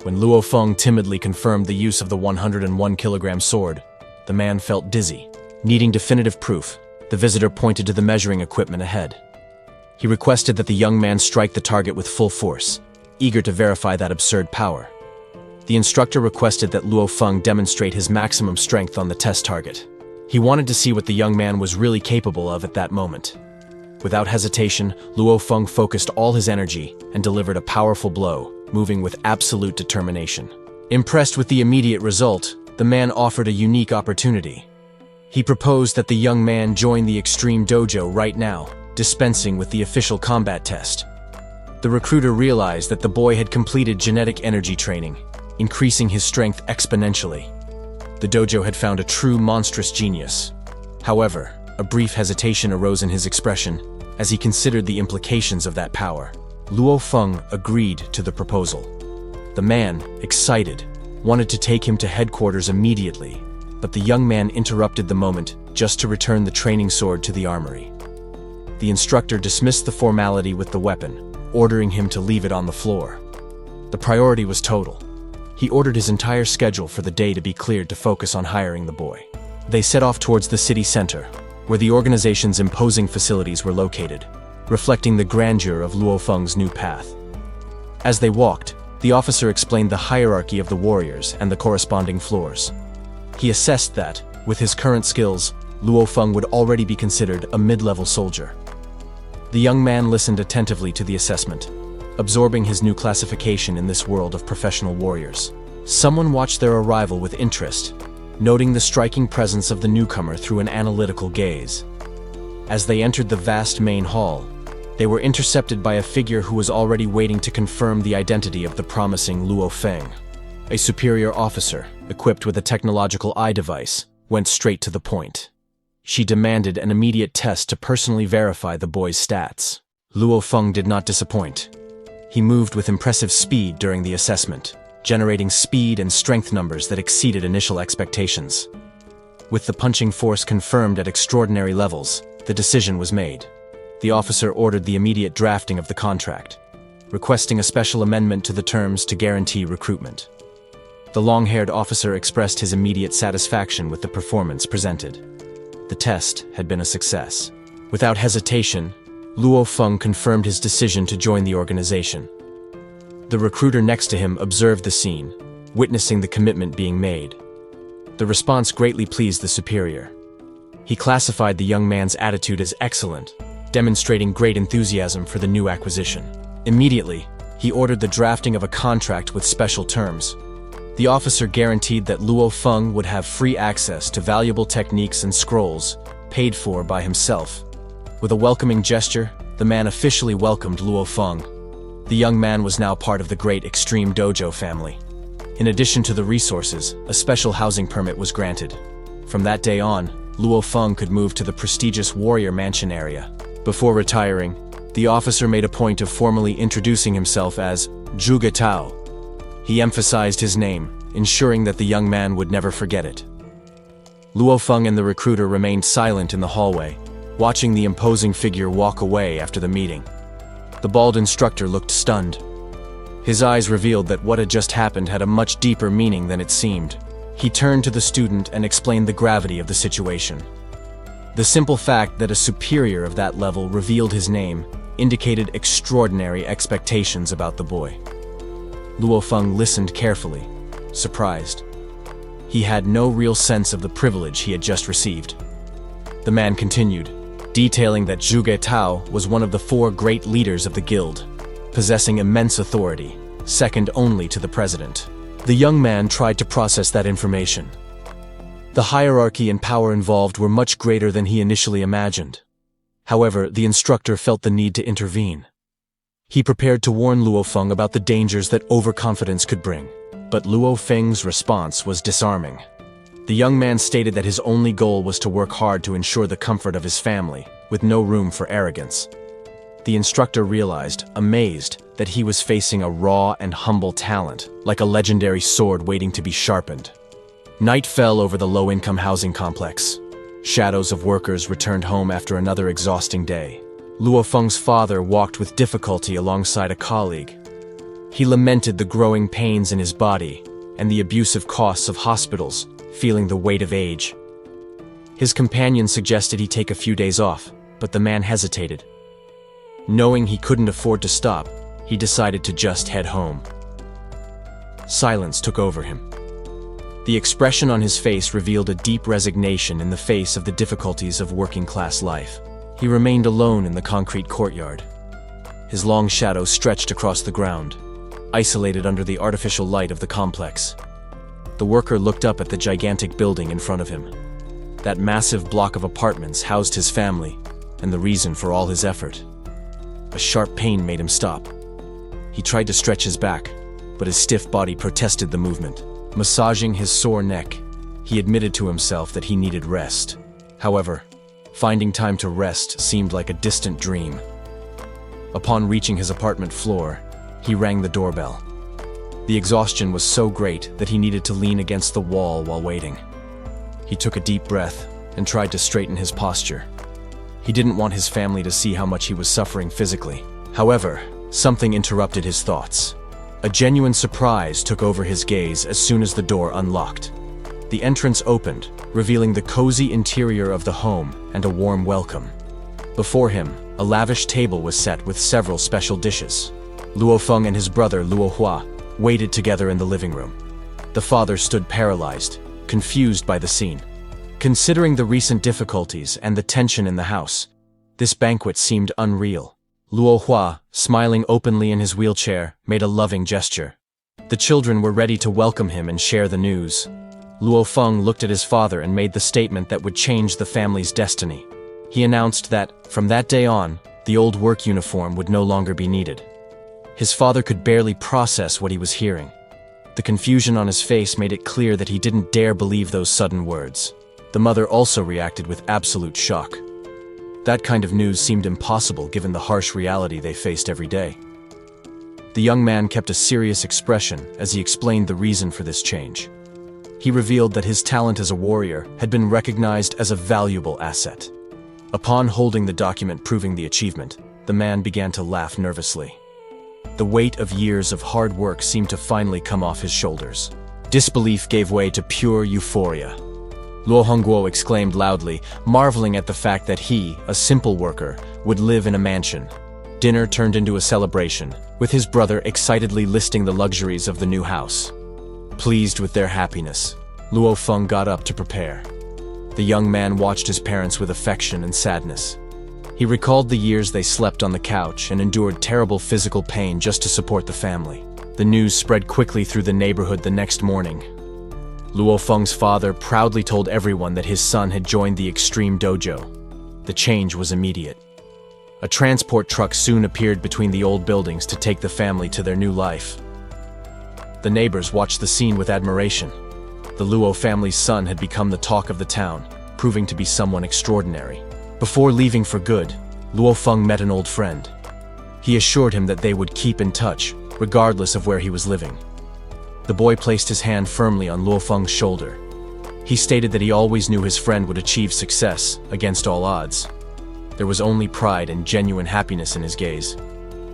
When Luo Feng timidly confirmed the use of the 101-kilogram sword, the man felt dizzy. Needing definitive proof, the visitor pointed to the measuring equipment ahead. He requested that the young man strike the target with full force, eager to verify that absurd power. The instructor requested that Luo Feng demonstrate his maximum strength on the test target. He wanted to see what the young man was really capable of at that moment. Without hesitation, Luo Feng focused all his energy and delivered a powerful blow, moving with absolute determination. Impressed with the immediate result, the man offered a unique opportunity. He proposed that the young man join the Extreme Dojo right now, dispensing with the official combat test. The recruiter realized that the boy had completed genetic energy training, increasing his strength exponentially. The dojo had found a true monstrous genius. However, a brief hesitation arose in his expression as he considered the implications of that power. Luo Feng agreed to the proposal. The man, excited, wanted to take him to headquarters immediately, but the young man interrupted the moment just to return the training sword to the armory. The instructor dismissed the formality with the weapon, ordering him to leave it on the floor. The priority was total. He ordered his entire schedule for the day to be cleared to focus on hiring the boy. They set off towards the city center, where the organization's imposing facilities were located, reflecting the grandeur of Luo Feng's new path. As they walked, the officer explained the hierarchy of the warriors and the corresponding floors. He assessed that, with his current skills, Luo Feng would already be considered a mid-level soldier. The young man listened attentively to the assessment, absorbing his new classification in this world of professional warriors. Someone watched their arrival with interest, noting the striking presence of the newcomer through an analytical gaze. As they entered the vast main hall, They were intercepted by a figure who was already waiting to confirm the identity of the promising Luo Feng. A superior officer, equipped with a technological eye device, went straight to the point. She demanded an immediate test to personally verify the boy's stats. Luo Feng did not disappoint. He moved with impressive speed during the assessment, generating speed and strength numbers that exceeded initial expectations. With the punching force confirmed at extraordinary levels, the decision was made. The officer ordered the immediate drafting of the contract, requesting a special amendment to the terms to guarantee recruitment. The long-haired officer expressed his immediate satisfaction with the performance presented. The test had been a success. Without hesitation, Luo Feng confirmed his decision to join the organization. The recruiter next to him observed the scene, witnessing the commitment being made. The response greatly pleased the superior. He classified the young man's attitude as excellent, demonstrating great enthusiasm for the new acquisition. Immediately, he ordered the drafting of a contract with special terms. The officer guaranteed that Luo Feng would have free access to valuable techniques and scrolls, paid for by himself. With a welcoming gesture, the man officially welcomed Luo Feng. The young man was now part of the great Extreme Dojo family. In addition to the resources, a special housing permit was granted. From that day on, Luo Feng could move to the prestigious Warrior Mansion area. Before retiring, the officer made a point of formally introducing himself as Zhuge Tao. He emphasized his name, ensuring that the young man would never forget it. Luo Feng and the recruiter remained silent in the hallway, watching the imposing figure walk away after the meeting. The bald instructor looked stunned. His eyes revealed that what had just happened had a much deeper meaning than it seemed. He turned to the student and explained the gravity of the situation. The simple fact that a superior of that level revealed his name indicated extraordinary expectations about the boy. Luo Feng listened carefully, surprised. He had no real sense of the privilege he had just received. The man continued, detailing that Zhuge Tao was one of the 4 great leaders of the guild, possessing immense authority, second only to the president. The young man tried to process that information. The hierarchy and power involved were much greater than he initially imagined. However, the instructor felt the need to intervene. He prepared to warn Luo Feng about the dangers that overconfidence could bring, but Luo Feng's response was disarming. The young man stated that his only goal was to work hard to ensure the comfort of his family, with no room for arrogance. The instructor realized, amazed, that he was facing a raw and humble talent, like a legendary sword waiting to be sharpened. Night fell over the low-income housing complex. Shadows of workers returned home after another exhausting day. Luo Feng's father walked with difficulty alongside a colleague. He lamented the growing pains in his body and the abusive costs of hospitals, feeling the weight of age. His companion suggested he take a few days off, but the man hesitated. Knowing he couldn't afford to stop, he decided to just head home. Silence took over him. The expression on his face revealed a deep resignation in the face of the difficulties of working-class life. He remained alone in the concrete courtyard. His long shadow stretched across the ground, isolated under the artificial light of the complex. The worker looked up at the gigantic building in front of him. That massive block of apartments housed his family, and the reason for all his effort. A sharp pain made him stop. He tried to stretch his back, but his stiff body protested the movement. Massaging his sore neck, he admitted to himself that he needed rest. However, finding time to rest seemed like a distant dream. Upon reaching his apartment floor, he rang the doorbell. The exhaustion was so great that he needed to lean against the wall while waiting. He took a deep breath and tried to straighten his posture. He didn't want his family to see how much he was suffering physically. However, something interrupted his thoughts. A genuine surprise took over his gaze as soon as the door unlocked. The entrance opened, revealing the cozy interior of the home and a warm welcome. Before him, a lavish table was set with several special dishes. Luo Feng and his brother Luo Hua waited together in the living room. The father stood paralyzed, confused by the scene. Considering the recent difficulties and the tension in the house, this banquet seemed unreal. Luo Hua, smiling openly in his wheelchair, made a loving gesture. The children were ready to welcome him and share the news. Luo Feng looked at his father and made the statement that would change the family's destiny. He announced that, from that day on, The old work uniform would no longer be needed. His father could barely process what he was hearing. The confusion on his face made it clear that he didn't dare believe those sudden words. The mother also reacted with absolute shock. That kind of news seemed impossible given the harsh reality they faced every day. The young man kept a serious expression as he explained the reason for this change. He revealed that his talent as a warrior had been recognized as a valuable asset. Upon holding the document proving the achievement, the man began to laugh nervously. The weight of years of hard work seemed to finally come off his shoulders. Disbelief gave way to pure euphoria. Luo Hongguo exclaimed loudly, marveling at the fact that he, a simple worker, would live in a mansion. Dinner turned into a celebration, with his brother excitedly listing the luxuries of the new house. Pleased with their happiness, Luo Feng got up to prepare. The young man watched his parents with affection and sadness. He recalled the years they slept on the couch and endured terrible physical pain just to support the family. The news spread quickly through the neighborhood the next morning. Luo Feng's father proudly told everyone that his son had joined the extreme dojo. The change was immediate. A transport truck soon appeared between the old buildings to take the family to their new life. The neighbors watched the scene with admiration. The Luo family's son had become the talk of the town, proving to be someone extraordinary. Before leaving for good, Luo Feng met an old friend. He assured him that they would keep in touch, regardless of where he was living. The boy placed his hand firmly on Luo Feng's shoulder. He stated that he always knew his friend would achieve success, against all odds. There was only pride and genuine happiness in his gaze.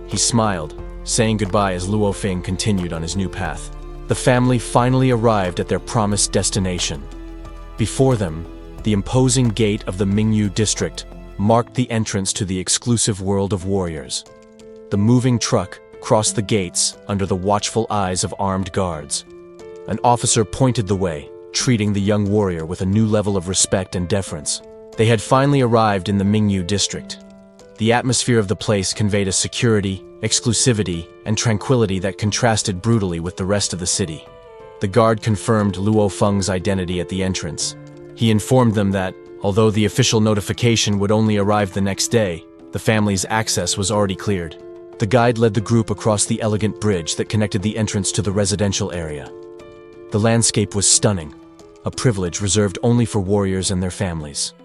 He smiled, saying goodbye as Luo Feng continued on his new path. The family finally arrived at their promised destination. Before them, the imposing gate of the Mingyu district marked the entrance to the exclusive world of warriors. The moving truck crossed the gates under the watchful eyes of armed guards. An officer pointed the way, treating the young warrior with a new level of respect and deference. They had finally arrived in the Mingyu district. The atmosphere of the place conveyed a security, exclusivity, and tranquility that contrasted brutally with the rest of the city. The guard confirmed Luo Feng's identity at the entrance. He informed them that, although the official notification would only arrive the next day, the family's access was already cleared. The guide led the group across the elegant bridge that connected the entrance to the residential area. The landscape was stunning, a privilege reserved only for warriors and their families.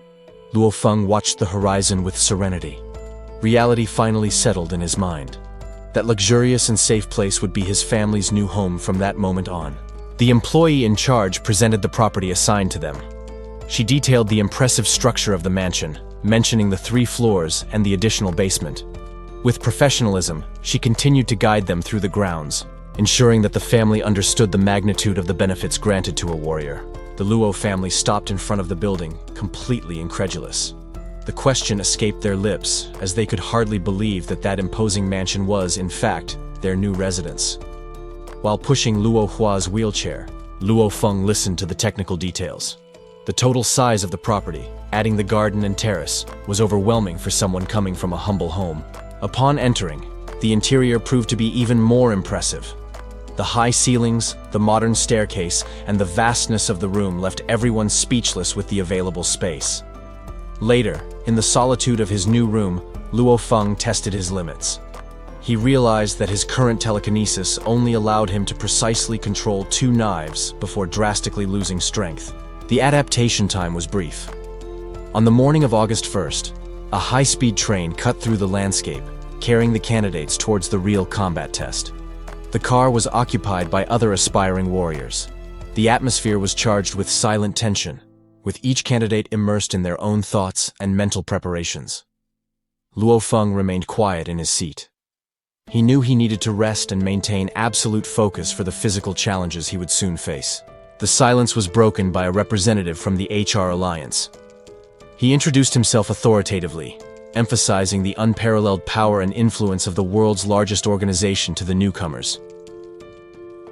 Luo Feng watched the horizon with serenity. Reality finally settled in his mind. That luxurious and safe place would be his family's new home from that moment on. The employee in charge presented the property assigned to them. She detailed the impressive structure of the mansion, mentioning the 3 floors and the additional basement. With professionalism, she continued to guide them through the grounds, ensuring that the family understood the magnitude of the benefits granted to a warrior. The Luo family stopped in front of the building, completely incredulous. The question escaped their lips, as they could hardly believe that that imposing mansion was, in fact, their new residence. While pushing Luo Hua's wheelchair, Luo Feng listened to the technical details. The total size of the property, adding the garden and terrace, was overwhelming for someone coming from a humble home. Upon entering, the interior proved to be even more impressive. The high ceilings, the modern staircase, and the vastness of the room left everyone speechless with the available space. Later, in the solitude of his new room, Luo Feng tested his limits. He realized that his current telekinesis only allowed him to precisely control 2 knives before drastically losing strength. The adaptation time was brief. On the morning of August 1st, a high-speed train cut through the landscape, carrying the candidates towards the real combat test. The car was occupied by other aspiring warriors. The atmosphere was charged with silent tension, with each candidate immersed in their own thoughts and mental preparations. Luo Feng remained quiet in his seat. He knew he needed to rest and maintain absolute focus for the physical challenges he would soon face. The silence was broken by a representative from the HR Alliance. He introduced himself authoritatively, emphasizing the unparalleled power and influence of the world's largest organization to the newcomers.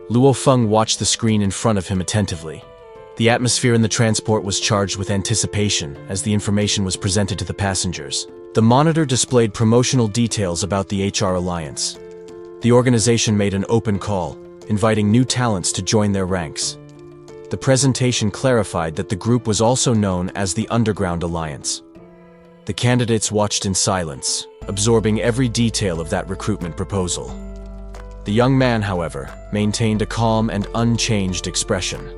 Luo Feng watched the screen in front of him attentively. The atmosphere in the transport was charged with anticipation as the information was presented to the passengers. The monitor displayed promotional details about the HR Alliance. The organization made an open call, inviting new talents to join their ranks. The presentation clarified that the group was also known as the Underground Alliance. The candidates watched in silence, absorbing every detail of that recruitment proposal. The young man, however, maintained a calm and unchanged expression.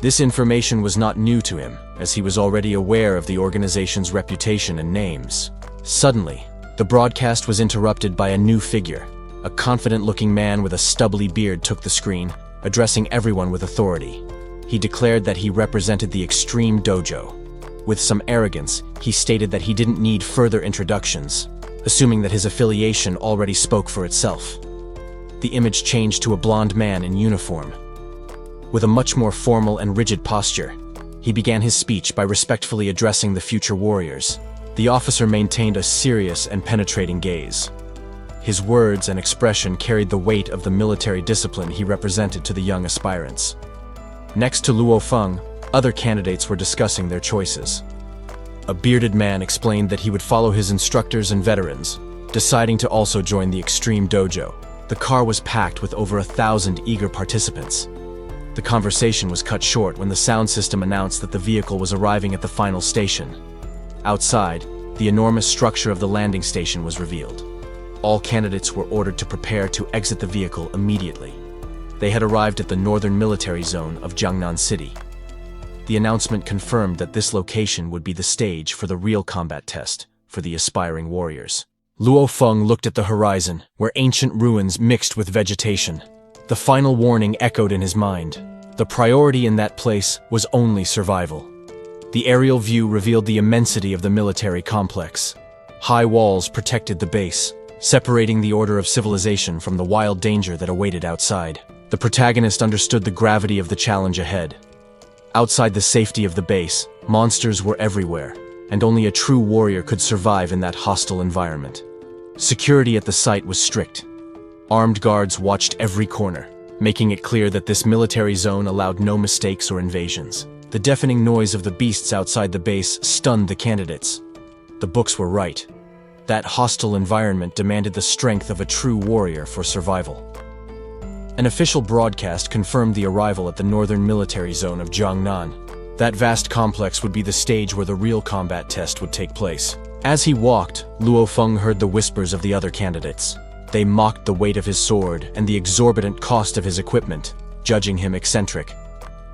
This information was not new to him, as he was already aware of the organization's reputation and names. Suddenly, the broadcast was interrupted by a new figure. A confident-looking man with a stubbly beard took the screen, addressing everyone with authority. He declared that he represented the Extreme Dojo. With some arrogance, he stated that he didn't need further introductions, assuming that his affiliation already spoke for itself. The image changed to a blond man in uniform. With a much more formal and rigid posture, he began his speech by respectfully addressing the future warriors. The officer maintained a serious and penetrating gaze. His words and expression carried the weight of the military discipline he represented to the young aspirants. Next to Luo Feng, other candidates were discussing their choices. A bearded man explained that he would follow his instructors and veterans, deciding to also join the Extreme Dojo. The car was packed with over 1,000 eager participants. The conversation was cut short when the sound system announced that the vehicle was arriving at the final station. Outside, the enormous structure of the landing station was revealed. All candidates were ordered to prepare to exit the vehicle immediately. They had arrived at the northern military zone of Jiangnan City. The announcement confirmed that this location would be the stage for the real combat test for the aspiring warriors. Luo Feng looked at the horizon, where ancient ruins mixed with vegetation. The final warning echoed in his mind. The priority in that place was only survival. The aerial view revealed the immensity of the military complex. High walls protected the base, separating the order of civilization from the wild danger that awaited outside. The protagonist understood the gravity of the challenge ahead. Outside the safety of the base, monsters were everywhere, and only a true warrior could survive in that hostile environment. Security at the site was strict. Armed guards watched every corner, making it clear that this military zone allowed no mistakes or invasions. The deafening noise of the beasts outside the base stunned the candidates. The books were right. That hostile environment demanded the strength of a true warrior for survival. An official broadcast confirmed the arrival at the northern military zone of Jiangnan. That vast complex would be the stage where the real combat test would take place. As he walked, Luo Feng heard the whispers of the other candidates. They mocked the weight of his sword and the exorbitant cost of his equipment, judging him eccentric.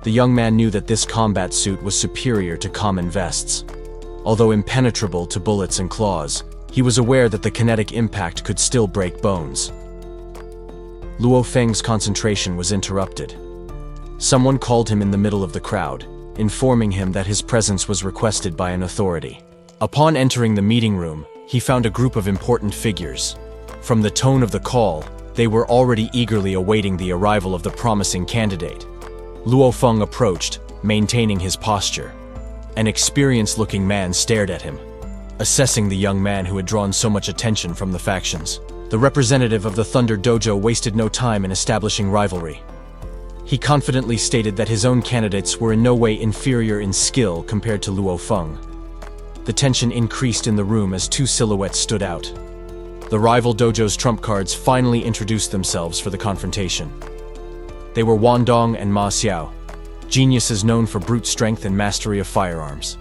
The young man knew that this combat suit was superior to common vests. Although impenetrable to bullets and claws, he was aware that the kinetic impact could still break bones. Luo Feng's concentration was interrupted. Someone called him in the middle of the crowd, informing him that his presence was requested by an authority. Upon entering the meeting room, he found a group of important figures. From the tone of the call, they were already eagerly awaiting the arrival of the promising candidate. Luo Feng approached, maintaining his posture. An experienced-looking man stared at him, assessing the young man who had drawn so much attention from the factions. The representative of the Thunder Dojo wasted no time in establishing rivalry. He confidently stated that his own candidates were in no way inferior in skill compared to Luo Feng. The tension increased in the room as two silhouettes stood out. The rival dojo's trump cards finally introduced themselves for the confrontation. They were Wandong and Ma Xiao, geniuses known for brute strength and mastery of firearms.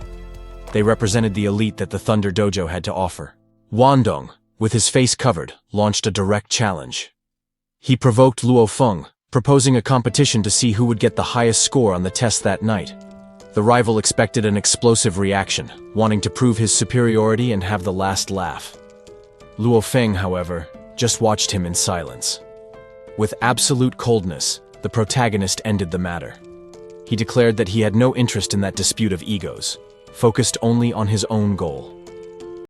They represented the elite that the Thunder Dojo had to offer. Wandong, with his face covered, launched a direct challenge. He provoked Luo Feng, proposing a competition to see who would get the highest score on the test that night. The rival expected an explosive reaction, wanting to prove his superiority and have the last laugh. Luo Feng, however, just watched him in silence. With absolute coldness, the protagonist ended the matter. He declared that he had no interest in that dispute of egos, focused only on his own goal.